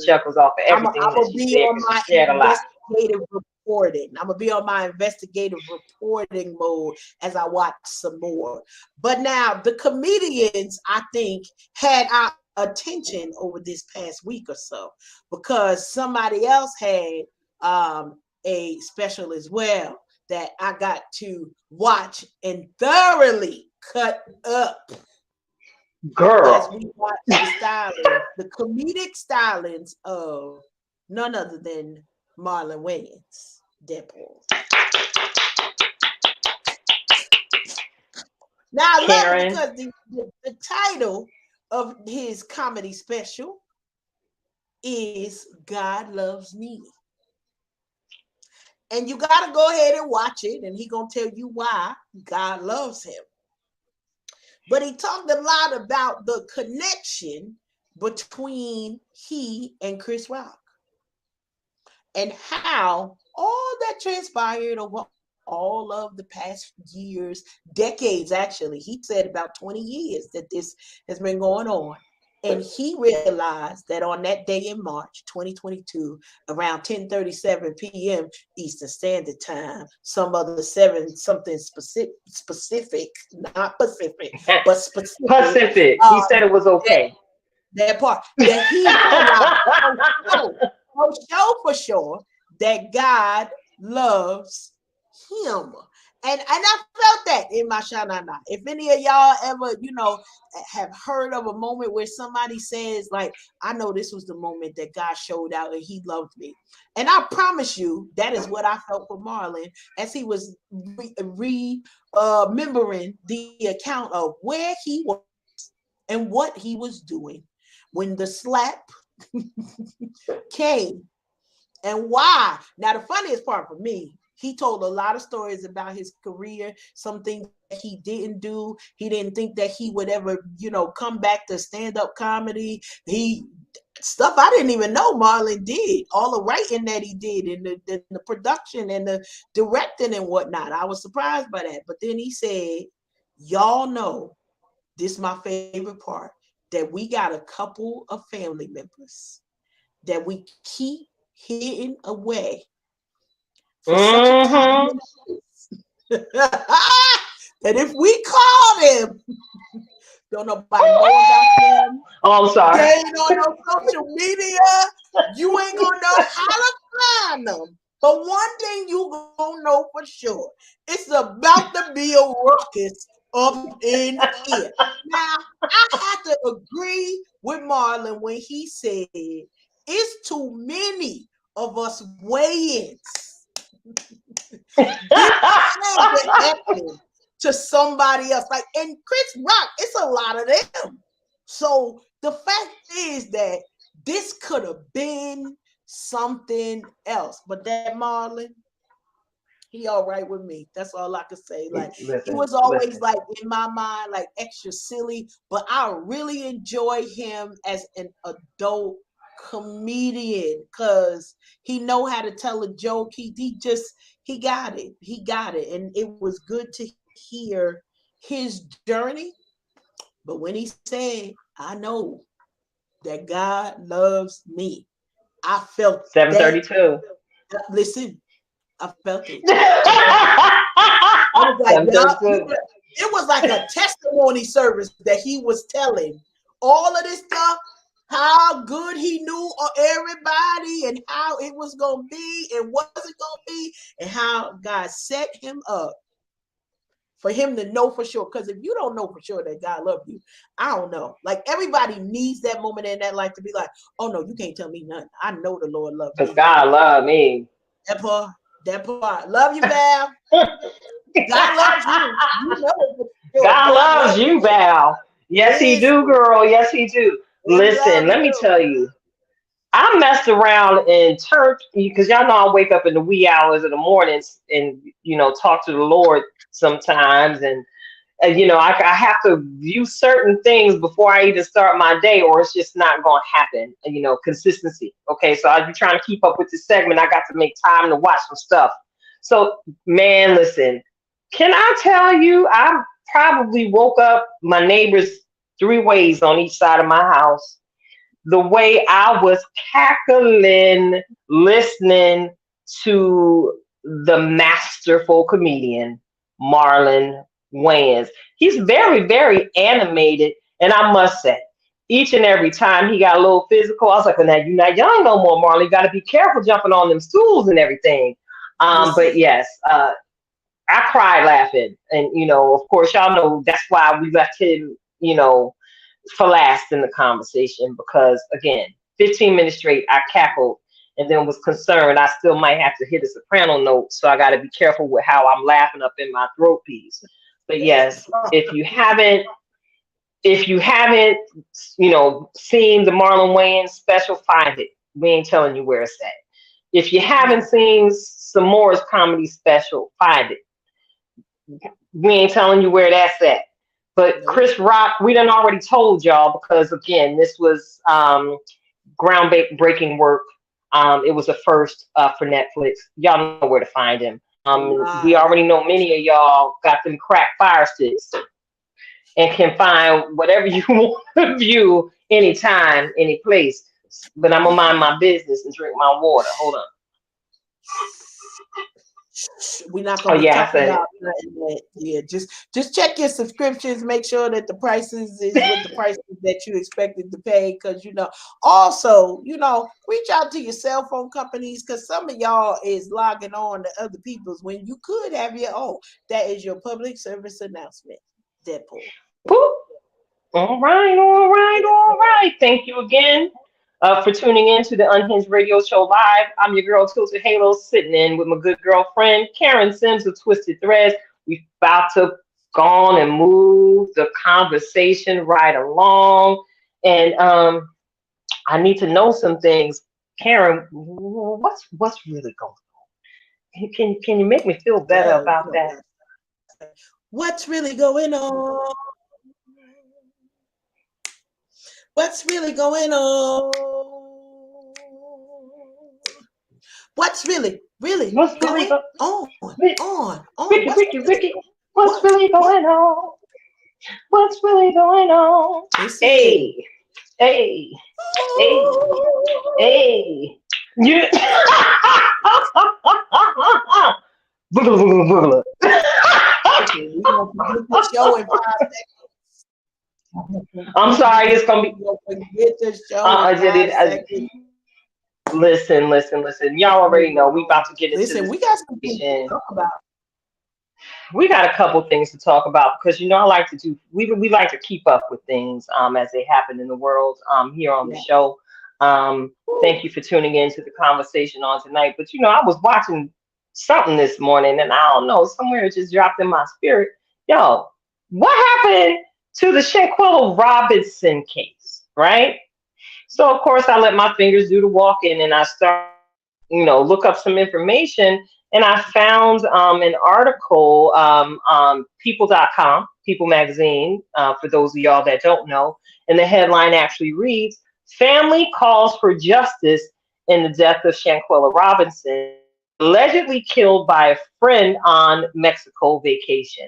Chuckles off of I'm everything that gonna she be said on because my she shared a lot. investigative reporting. I'm gonna be on my investigative reporting mode as I watch some more. But now the comedians, I think, had our attention over this past week or so because somebody else had a special as well that I got to watch and thoroughly cut up as Girl, we watch the comedic stylings of none other than Marlon Wayans, Deadpool. Now I love it Karen, because the title of his comedy special is God Loves Me. And you got to go ahead and watch it, and he going to tell you why God loves him. But he talked a lot about the connection between he and Chris Rock and how all that transpired over all of the past years, decades actually. He said about 20 years that this has been going on. And he realized that on that day in March 2022, around 10:37 p.m. Eastern Standard Time, some other seven something specific, not Pacific, but specific, Pacific. He said it was that, okay. that part that he realized for sure that God loves him. And I felt that in my shanana. If any of y'all ever, you know, have heard of a moment where somebody says, like, I know this was the moment that God showed out and he loved me. And I promise you, that is what I felt for Marlon as he was remembering the account of where he was and what he was doing when the slap came and why. Now, the funniest part for me, he told a lot of stories about his career, some things he didn't do. He didn't think that he would ever, come back to stand-up comedy. He stuff I didn't even know Marlon did. All the writing that he did, and the production and the directing and whatnot. I was surprised by that. But then he said, y'all know, this is my favorite part, that we got a couple of family members that we keep hidden away for such a time as this. That if we call them, don't nobody know about them. Oh, I'm sorry. They ain't on no social media. You ain't gonna know how to find them. But one thing you gonna know for sure, it's about to be a ruckus up in here. Now, I have to agree with Marlon when he said it's too many of us weigh-ins. This can't happen to somebody else. Like, and Chris Rock, it's a lot of them. So the fact is that this could have been something else. But that Marlon, he all right with me. That's all I can say. Like, he was always like in my mind, like extra silly, but I really enjoy him as an adult comedian because he know how to tell a joke. He got it. He got it. And it was good to hear his journey. But when he said, I know that God loves me, I felt 732. Listen, I felt it. I was like, it was like a testimony service that he was telling all of this stuff, how good he knew everybody and how it was going to be and what was it going to be and how God set him up for him to know for sure. Because if you don't know for sure that God loves you, I don't know. Like, everybody needs that moment in that life to be like, oh no, you can't tell me nothing. I know the Lord loves me. Because God loves me. That part. Love you, Val. God loves you. You know it. God loves you, Val. Yes, he do, girl. Yes, he do. Listen, let me tell you. I messed around in church because y'all know I wake up in the wee hours of the mornings and, talk to the Lord sometimes. And I have to view certain things before I even start my day, or it's just not going to happen. Consistency. Okay, so I'll be trying to keep up with this segment. I got to make time to watch some stuff. So, man, listen, can I tell you, I probably woke up my neighbors 3 ways on each side of my house. The way I was cackling, listening to the masterful comedian, Marlon Wayans. He's very, very animated. And I must say, each and every time he got a little physical, I was like, now you're not young no more, Marlon. You got to be careful jumping on them stools and everything. But yes, I cried laughing. And, of course, y'all know that's why we left him, for last in the conversation, because again, 15 minutes straight, I cackled and then was concerned I still might have to hit a soprano note. So I got to be careful with how I'm laughing up in my throat piece. But yes, if you haven't, seen the Marlon Wayans special, find it. We ain't telling you where it's at. If you haven't seen Samora's comedy special, find it. We ain't telling you where that's at. But Chris Rock, we done already told y'all because, again, this was groundbreaking work. It was a first for Netflix. Y'all know where to find him. We already know many of y'all got them crack fire sticks and can find whatever you want to view anytime, any place. But I'm going to mind my business and drink my water. Hold on. We're not going to talk about that. Yeah, just check your subscriptions. Make sure that the prices is with the prices that you expected to pay. Because also, reach out to your cell phone companies because some of y'all is logging on to other people's when you could have your own. That is your public service announcement. Deadpool. Boop. All right. Thank you again. For tuning in to the Unhinged Radio Show Live. I'm your girl, Tilted Halo, sitting in with my good girlfriend, Karen Sims of Twisted Threads. We about to go on and move the conversation right along. And I need to know some things. Karen, what's really going on? Can you make me feel better about that? What's really going on? What's really going on? What's really What's really going going on? Ricky, On. Ricky, What's Ricky, really Ricky? What's what? really going on? What's really going on? Listen. Hey, hey, hey, hey. You. We gonna forget the show in 5 seconds. I'm sorry, it's gonna be. We gonna forget the show Uh, in I did it. 5 seconds. Listen, listen, listen. Y'all already know we about to get into Listen, this we got some things to conversation. talk about. We got a couple things to talk about because I like to do. We like to keep up with things as they happen in the world here on the Yeah. show. Thank you for tuning in to the conversation on tonight. But I was watching something this morning, and I don't know, somewhere it just dropped in my spirit. Yo, what happened to the Shanquella Robinson case? Right. So of course I let my fingers do the walking, and I started, look up some information, and I found an article on people.com, People Magazine, for those of y'all that don't know. And the headline actually reads, Family calls for justice in the death of Shanquella Robinson, allegedly killed by a friend on Mexico vacation.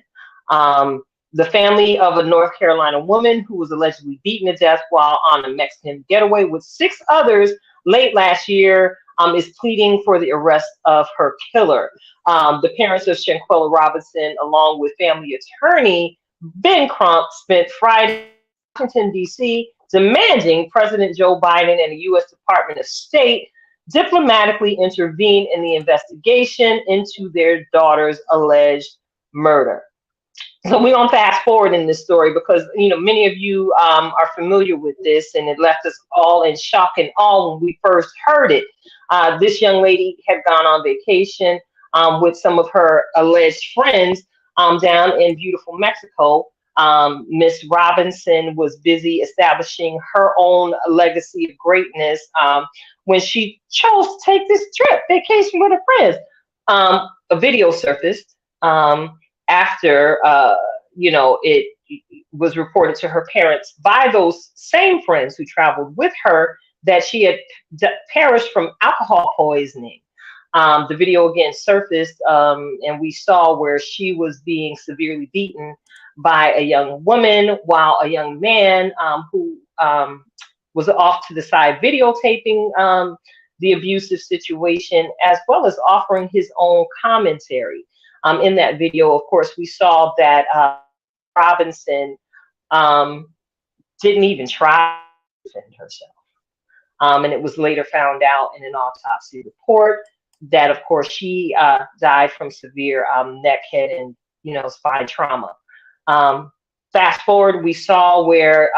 Um, the family of a North Carolina woman who was allegedly beaten to death while on a Mexican getaway with 6 others late last year is pleading for the arrest of her killer. The parents of Shanquella Robinson, along with family attorney Ben Crump, spent Friday in Washington, D.C., demanding President Joe Biden and the U.S. Department of State diplomatically intervene in the investigation into their daughter's alleged murder. So we're gonna fast forward in this story because many of you are familiar with this, and it left us all in shock and awe when we first heard it. This young lady had gone on vacation with some of her alleged friends down in beautiful Mexico. Miss Robinson was busy establishing her own legacy of greatness when she chose to take this trip vacation with her friends. A video surfaced. After it was reported to her parents by those same friends who traveled with her that she had perished from alcohol poisoning. The video again surfaced, and we saw where she was being severely beaten by a young woman while a young man who was off to the side videotaping the abusive situation, as well as offering his own commentary. In that video, of course, we saw that Robinson um, didn't even try to defend herself. And it was later found out in an autopsy report that, of course, she died from severe neck, head, and spine trauma. Um, Fast forward, we saw where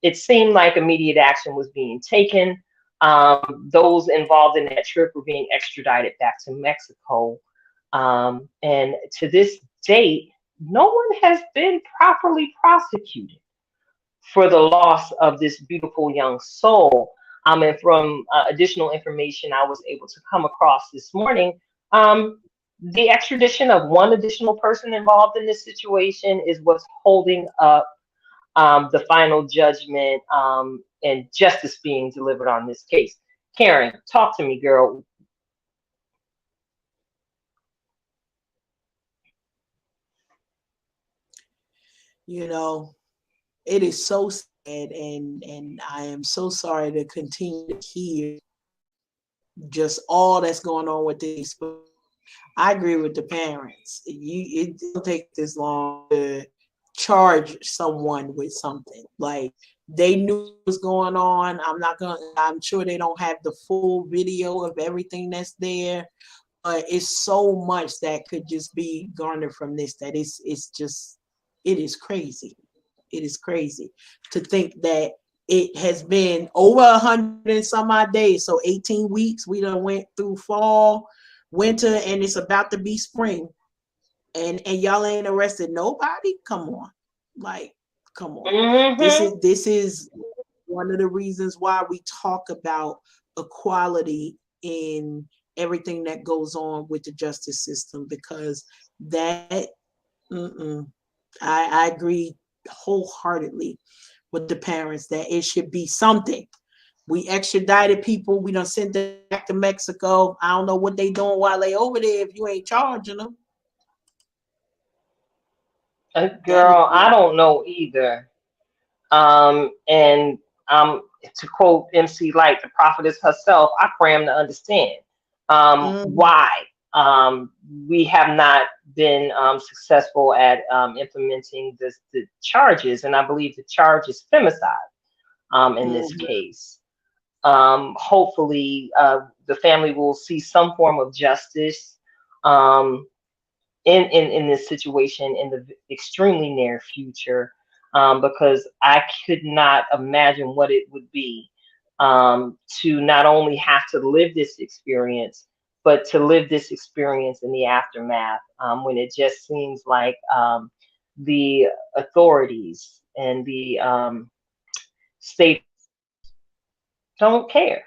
it seemed like immediate action was being taken. Those involved in that trip were being extradited back to Mexico. And to this date, no one has been properly prosecuted for the loss of this beautiful young soul. And from additional information I was able to come across this morning, the extradition of one additional person involved in this situation is what's holding up the final judgment and justice being delivered on this case. Karen, talk to me, girl. It is so sad, and I am so sorry to continue to hear just all that's going on with these. I agree with the parents. It don't take this long to charge someone with something. Like, they knew what was going on. I'm sure they don't have the full video of everything that's there, but it's so much that could just be garnered from this that it is crazy. It is crazy to think that it has been over 100 and some odd days. So 18 weeks, we done went through fall, winter, and it's about to be spring. And y'all ain't arrested nobody? Come on. Like, come on. Mm-hmm. This is one of the reasons why we talk about equality in everything that goes on with the justice system, because that Mm-mm. I agree wholeheartedly with the parents that it should be something. We extradited people. We done sent them back to Mexico. I don't know what they doing while they over there if you ain't charging them. That is Girl, I don't know either. And to quote MC Light, the prophetess herself, I cram to understand mm, why we have not been successful at implementing the charges, and I believe the charge is femicide in this mm, case. Hopefully, the family will see some form of justice um, in this situation in the extremely near future, because I could not imagine what it would be to not only have to live this experience, but to live this experience in the aftermath, when it just seems like the authorities and the state don't care.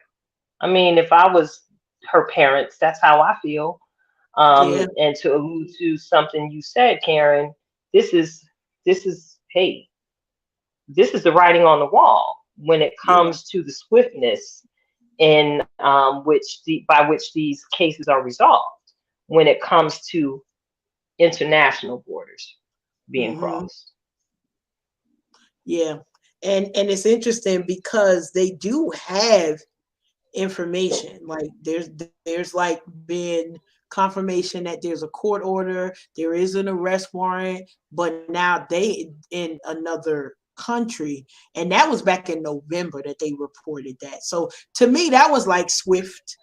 I mean, if I was her parents, that's how I feel. yeah. And to allude to something you said, Karen, this is hey, this is the writing on the wall when it Yeah. comes to the swiftness in by which these cases are resolved when it comes to international borders being hmm crossed. Yeah. And it's interesting because they do have information. Like there's like been confirmation that there's a court order, there is an arrest warrant, but now they in another country. And that was back in November that they reported that. So to me, that was like swift.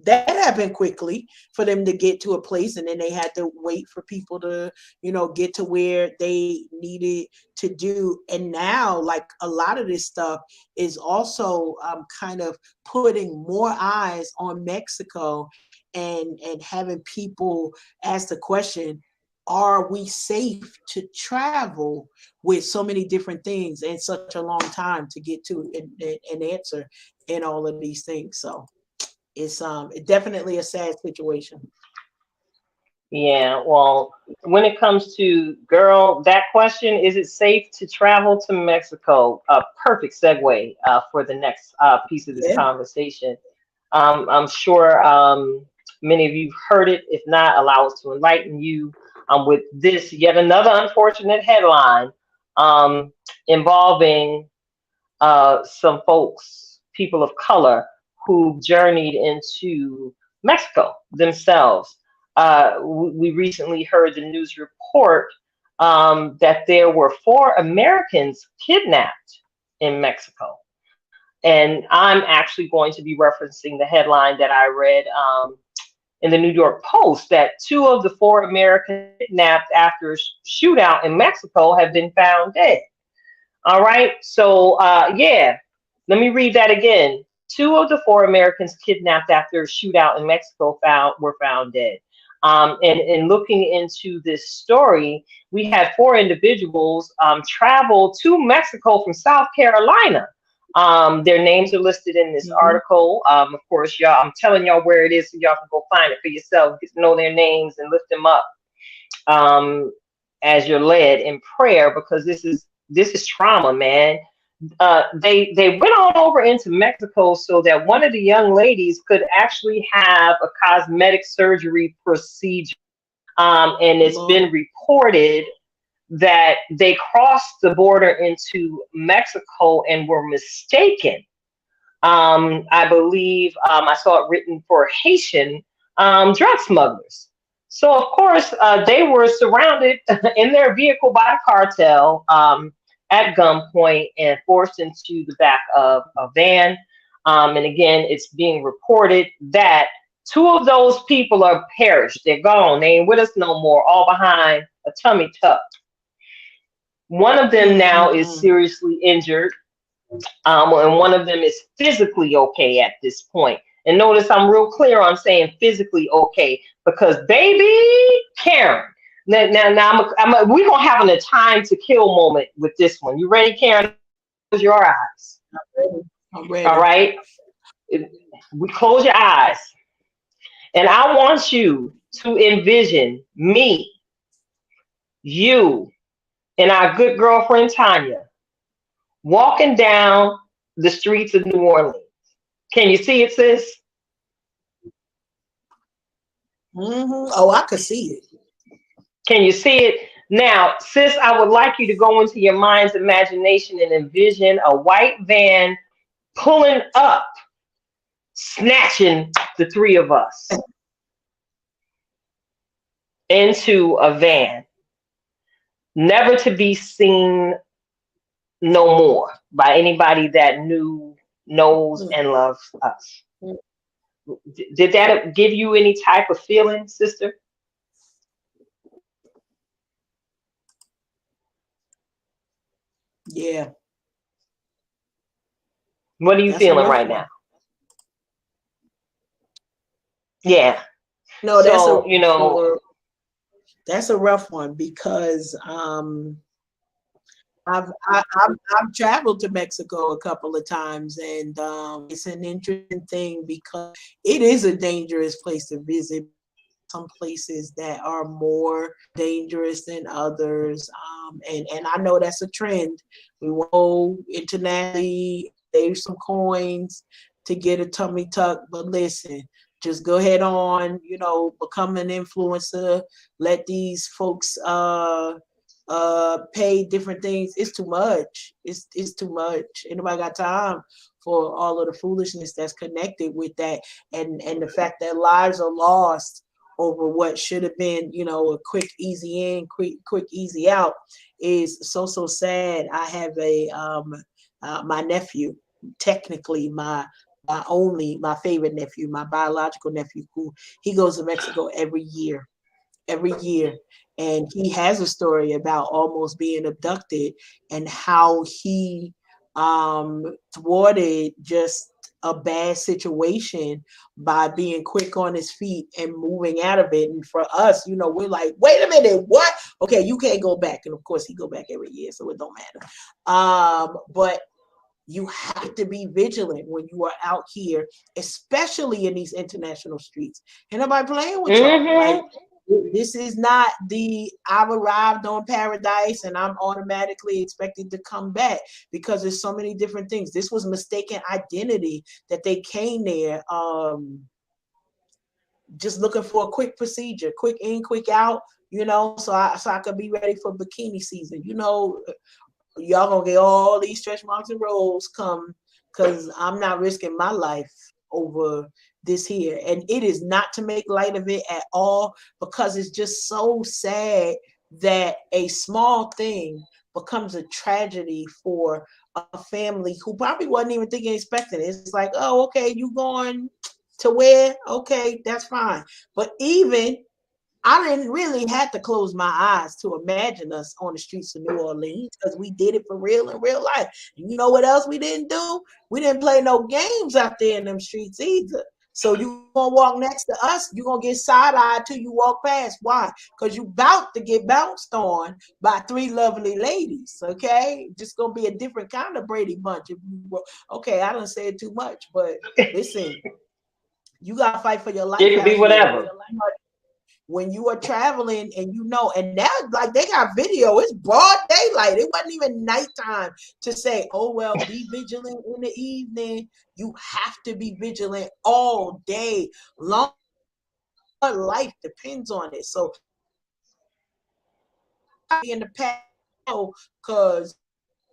That happened quickly for them to get to a place, and then they had to wait for people to get to where they needed to do. And now like a lot of this stuff is also kind of putting more eyes on Mexico, and having people ask the question, are we safe to travel with so many different things in such a long time to get to an answer in all of these things. So it's definitely a sad situation. Yeah, well, when it comes to girl, that question, is it safe to travel to Mexico? A perfect segue for the next piece of this Yeah. conversation. I'm sure many of you heard it. If not, allow us to enlighten you with this yet another unfortunate headline um, involving some folks, people of color, who journeyed into Mexico themselves. We recently heard the news report that there were 4 Americans kidnapped in Mexico. And I'm actually going to be referencing the headline that I read in the New York Post, that 2 of the 4 Americans kidnapped after a shootout in Mexico have been found dead. All right. So, yeah, let me read that again. 2 of the 4 Americans kidnapped after a shootout in Mexico were found dead. And looking into this story, we had 4 individuals travel to Mexico from South Carolina. Their names are listed in this Mm-hmm. article. Of course, y'all, I'm telling y'all where it is so y'all can go find it for yourself, get to know their names and lift them up um, as you're led in prayer, because this is trauma, man. They went on over into Mexico so that one of the young ladies could actually have a cosmetic surgery procedure. And it's Lord. been reported that they crossed the border into Mexico and were mistaken. I believe I saw it written for Haitian drug smugglers. So, of course, they were surrounded in their vehicle by a cartel at gunpoint and forced into the back of a van. And again, it's being reported that 2 of those people are perished. They're gone. They ain't with us no more, all behind a tummy tuck. One of them now is Mm-mm-mm. seriously injured, and one of them is physically okay at this point. And notice I'm real clear on saying physically okay, because baby Karen. Now we're gonna have a time to kill moment with this one. You ready, Karen? Close your eyes. I'm ready. I'm All ready. right. We close your eyes, and I want you to envision me you and our good girlfriend Tanya walking down the streets of New Orleans. Can you see it, sis? Oh, I could see it. Can you see it? Now, sis, I would like you to go into your mind's imagination and envision a white van pulling up, snatching the three of us into a van, never to be seen no more by anybody that knows, and loves us. Did that give you any type of feeling, sister? Yeah, What are you that's a feeling rough right one. now? Yeah. No, So, you know, that's a rough one because I've traveled to Mexico a couple of times, and it's an interesting thing because it is a dangerous place to visit. Some places that are more dangerous than others, and I know that's a trend. We will go internationally, save some coins to get a tummy tuck, but listen. Just go ahead on, become an influencer. Let these folks pay different things. It's too much. It's too much. Anybody got time for all of the foolishness that's connected with that, and the fact that lives are lost over what should have been, a quick easy in, quick easy out is so sad. I have my nephew, technically my favorite nephew, my biological nephew, who he goes to Mexico every year. And he has a story about almost being abducted and how he thwarted just a bad situation by being quick on his feet and moving out of it. And for us, we're like, wait a minute, what? Okay, you can't go back. And of course, he go back every year, so it don't matter. But you have to be vigilant when you are out here, especially in these international streets. And nobody playing with y'all. Like, this is not I've arrived on paradise and I'm automatically expected to come back, because there's so many different things. This was mistaken identity that they came there just looking for a quick procedure, quick in, quick out, so I could be ready for bikini season. Y'all gonna get all these stretch marks and rolls come, because I'm not risking my life over this here. And it is not to make light of it at all, because it's just so sad that a small thing becomes a tragedy for a family who probably wasn't even thinking, expecting it. It's like, oh, okay, you going to where? Okay, that's fine. But even I didn't really have to close my eyes to imagine us on the streets of New Orleans, because we did it for real in real life. And you know what else we didn't do? We didn't play no games out there in them streets either. So you gonna walk next to us, you gonna get side-eyed till you walk past. Why? Because you about to get bounced on by three lovely ladies, okay? Just gonna be a different kind of Brady Bunch. Okay, I don't say it too much, but listen, you gotta fight for your life it could out be here. whatever. When you are traveling and and now like they got video, it's broad daylight. It wasn't even nighttime to say, oh, well, be vigilant in the evening. You have to be vigilant all day long. Life depends on it. So in the past, because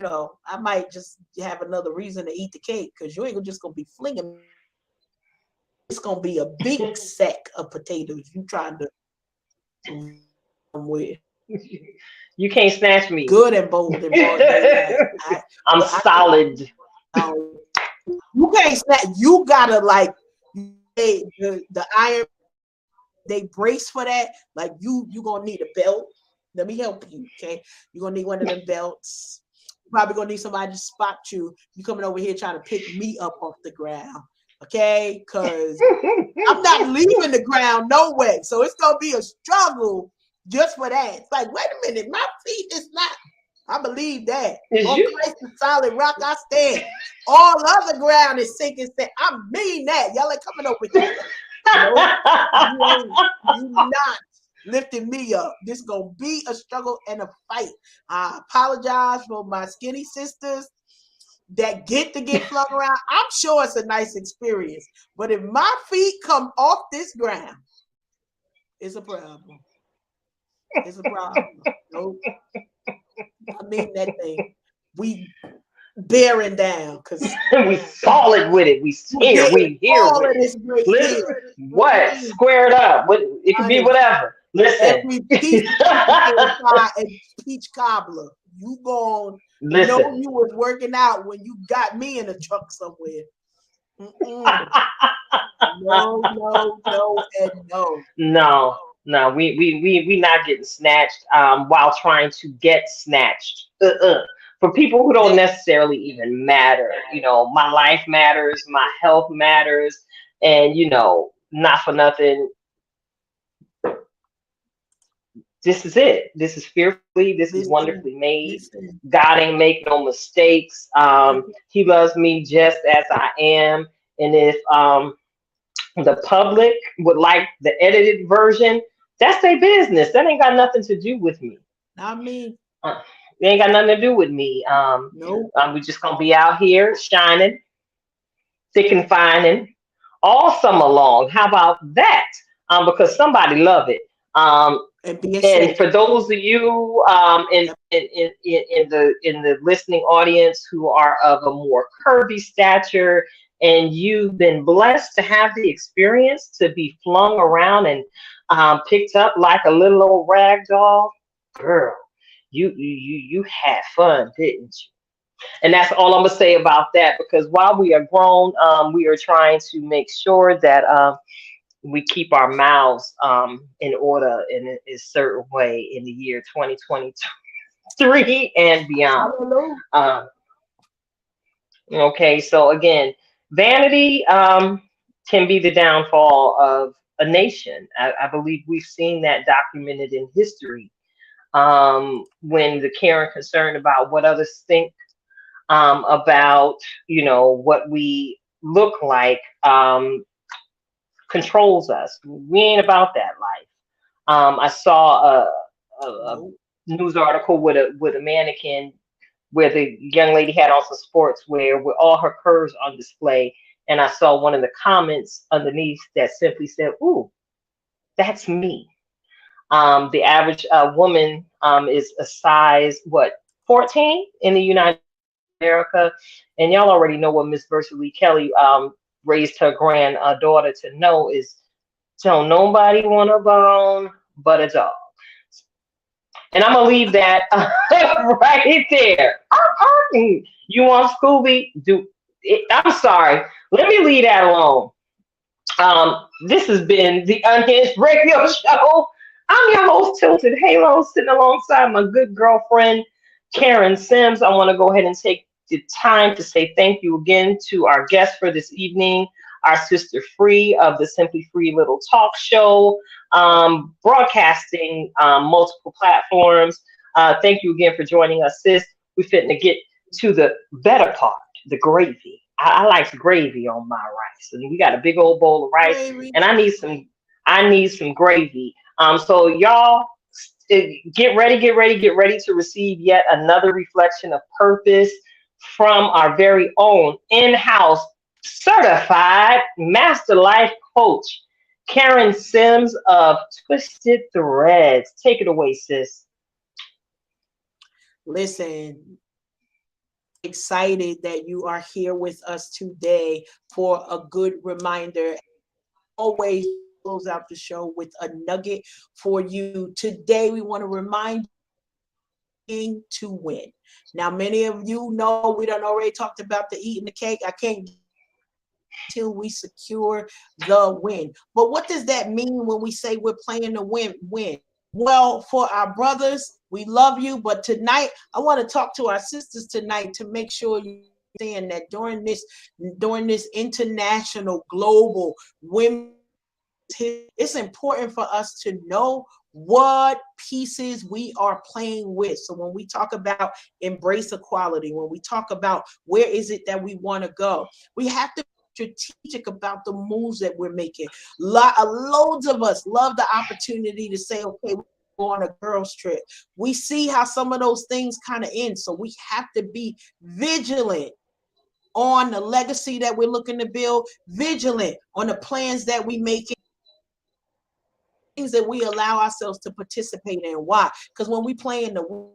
I might just have another reason to eat the cake, because you ain't just gonna be flinging. It's gonna be a big sack of potatoes you trying to with. You can't snatch me. Good and bold in broad daylight. I'm solid. You can't snap. You gotta the iron. They brace for that. Like you gonna need a belt. Let me help you. Okay, you're gonna need one of them belts. You're probably gonna need somebody to spot you. You coming over here trying to pick me up off the ground. Okay, because I'm not leaving the ground no way. So it's gonna be a struggle just for that. It's like, wait a minute, my feet is not. I believe that. On Christ the solid rock I stand. All other ground is sinking sand. I mean that. Y'all ain't coming over here. You not. lifting me up. This gonna be a struggle and a fight. I apologize for my skinny sisters that get flung around. I'm sure it's a nice experience, but if my feet come off this ground, it's a problem. It's a problem. Nope. I mean that thing. We bearing down because we solid with it. We here with it. Listen, what? Squared up. What? It could be whatever. Listen. Every piece of peach cobbler. You gon' know you was working out when you got me in a truck somewhere. No, and no. No, we not getting snatched while trying to get snatched. For people who don't necessarily even matter, you know, my life matters, my health matters, and you know, not for nothing. This is it. This is fearfully. This is wonderfully made. God ain't make no mistakes. He loves me just as I am, and if the public would like the edited version, that's their business. That ain't got nothing to do with me. Not me. It ain't got nothing to do with me. Nope. We're just gonna be out here shining, thick and fine, all summer long. How about that? Because somebody love it. And for those of you in the listening audience who are of a more curvy stature, and you've been blessed to have the experience to be flung around and picked up like a little old rag doll, girl, you had fun, didn't you? And that's all I'm gonna say about that. Because while we are grown, we are trying to make sure that we keep our mouths in order in a certain way in the year 2023 and beyond. Okay, so again, vanity can be the downfall of a nation. I believe we've seen that documented in history when the care and concern about what others think about, you know, what we look like controls us. We ain't about that life. I saw a news article with a mannequin where the young lady had on some sportswear with all her curves on display. And I saw one of the comments underneath that simply said, "Ooh, that's me." The average woman is a size, 14 in the United States of America. And y'all already know what Miss Versa Lee Kelly raised her granddaughter to know is don't nobody want a bone but a dog. And I'm gonna leave that right there. You want Scooby? I'm sorry. Let me leave that alone. This has been the Unhinged Radio Show. I'm your host, Tilted Halo, sitting alongside my good girlfriend, Karen Sims. I want to go ahead and take the time to say thank you again to our guest for this evening, our sister Free of the Simply Free Little Talk Show, broadcasting multiple platforms. Thank you again for joining us, sis. We're fitting to get to the better part, the gravy. I like gravy on my rice, and we got a big old bowl of rice, and I need some gravy. So y'all get ready to receive yet another reflection of purpose from our very own in-house certified master life coach, Karen Sims of Twisted Threads. Take it away, sis. Listen, excited that you are here with us today for a good reminder. Always close out the show with a nugget for you. Today, we want to remind you to win. Now, many of you know we done already talked about the eating the cake. I can't till we secure the win. But what does that mean when we say we're playing to win? Well, for our brothers, we love you. But tonight, I want to talk to our sisters tonight to make sure you understand that during this international, global women, it's important for us to know what pieces we are playing with. So when we talk about embrace equality, when we talk about where is it that we want to go, we have to strategic about the moves that we're making. Loads of us love the opportunity to say, okay, we're on a girls trip. We see how some of those things kind of end. So we have to be vigilant on the legacy that we're looking to build, vigilant on the plans that we make, things that we allow ourselves to participate in. Why? Because when we play in the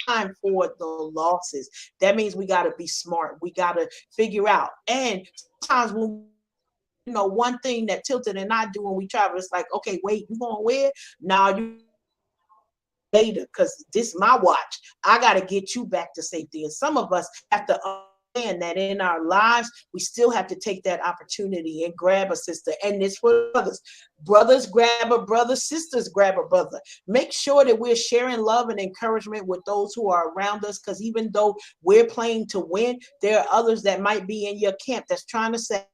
time for the losses, that means we got to be smart. We got to figure out. And sometimes when one thing that Tilted and I do when we travel, it's like, okay, wait, you gonna wear? Now you later, because this is my watch. I got to get you back to safety. And some of us have to understand that in our lives, we still have to take that opportunity and grab a sister. And it's for brothers. Brothers grab a brother, sisters grab a brother. Make sure that we're sharing love and encouragement with those who are around us, because even though we're playing to win, there are others that might be in your camp that's trying to say,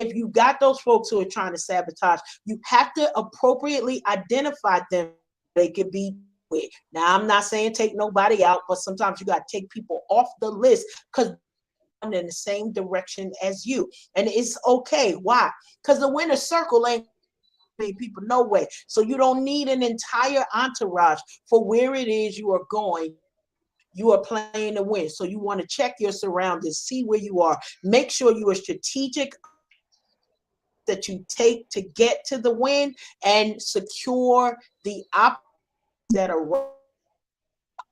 if you got those folks who are trying to sabotage, you have to appropriately identify them. They could be with. Now, I'm not saying take nobody out, but sometimes you got to take people off the list because they're in the same direction as you. And it's okay. Why? Because the winner circle ain't people no way. So you don't need an entire entourage for where it is you are going. You are playing to win. So you want to check your surroundings, see where you are. Make sure you are strategic that you take to get to the win and secure the opportunities that are.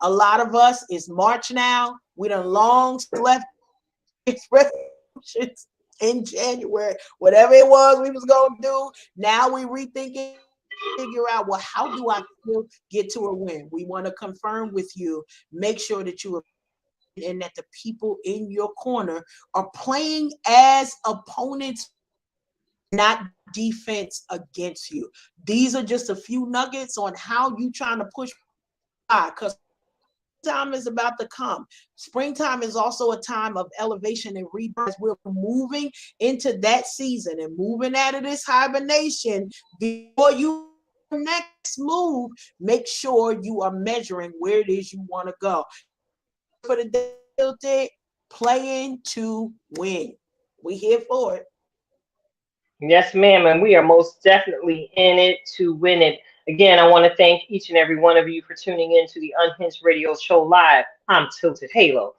A lot of us is March now. We done long left resolutions in January. Whatever it was we was gonna do, now we rethinking, figure out, well, how do I still get to a win? We want to confirm with you, make sure that you are and that the people in your corner are playing as opponents, not defense against you. These are just a few nuggets on how you trying to push by, because time is about to come. Springtime is also a time of elevation and rebirth. We're moving into that season and moving out of this hibernation. Before you next move, make sure you are measuring where it is you want to go. For the Tilted, playing to win. We here for it. Yes, ma'am, and we are most definitely in it to win it. Again, I want to thank each and every one of you for tuning in to the Unhinged Radio Show Live. I'm Tilted Halo.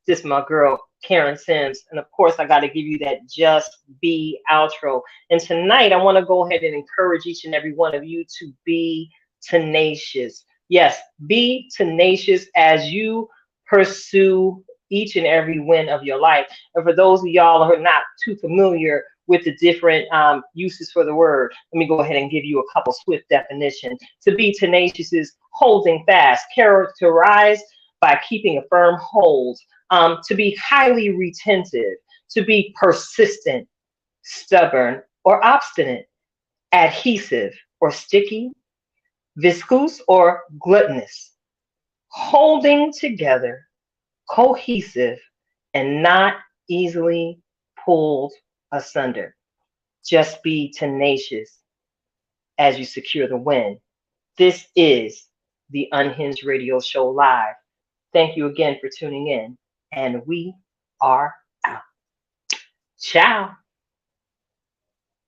This is my girl, Karen Sims. And of course, I got to give you that Just Be outro. And tonight, I want to go ahead and encourage each and every one of you to be tenacious. Yes, be tenacious as you pursue each and every win of your life. And for those of y'all who are not too familiar with the different uses for the word, let me go ahead and give you a couple swift definitions. To be tenacious is holding fast, characterized by keeping a firm hold. To be highly retentive, to be persistent, stubborn, or obstinate, adhesive or sticky, viscous or gluttonous, holding together, cohesive, and not easily pulled asunder. Just be tenacious as you secure the win. This is the Unhinged Radio Show Live. Thank you again for tuning in, and we are out. Ciao.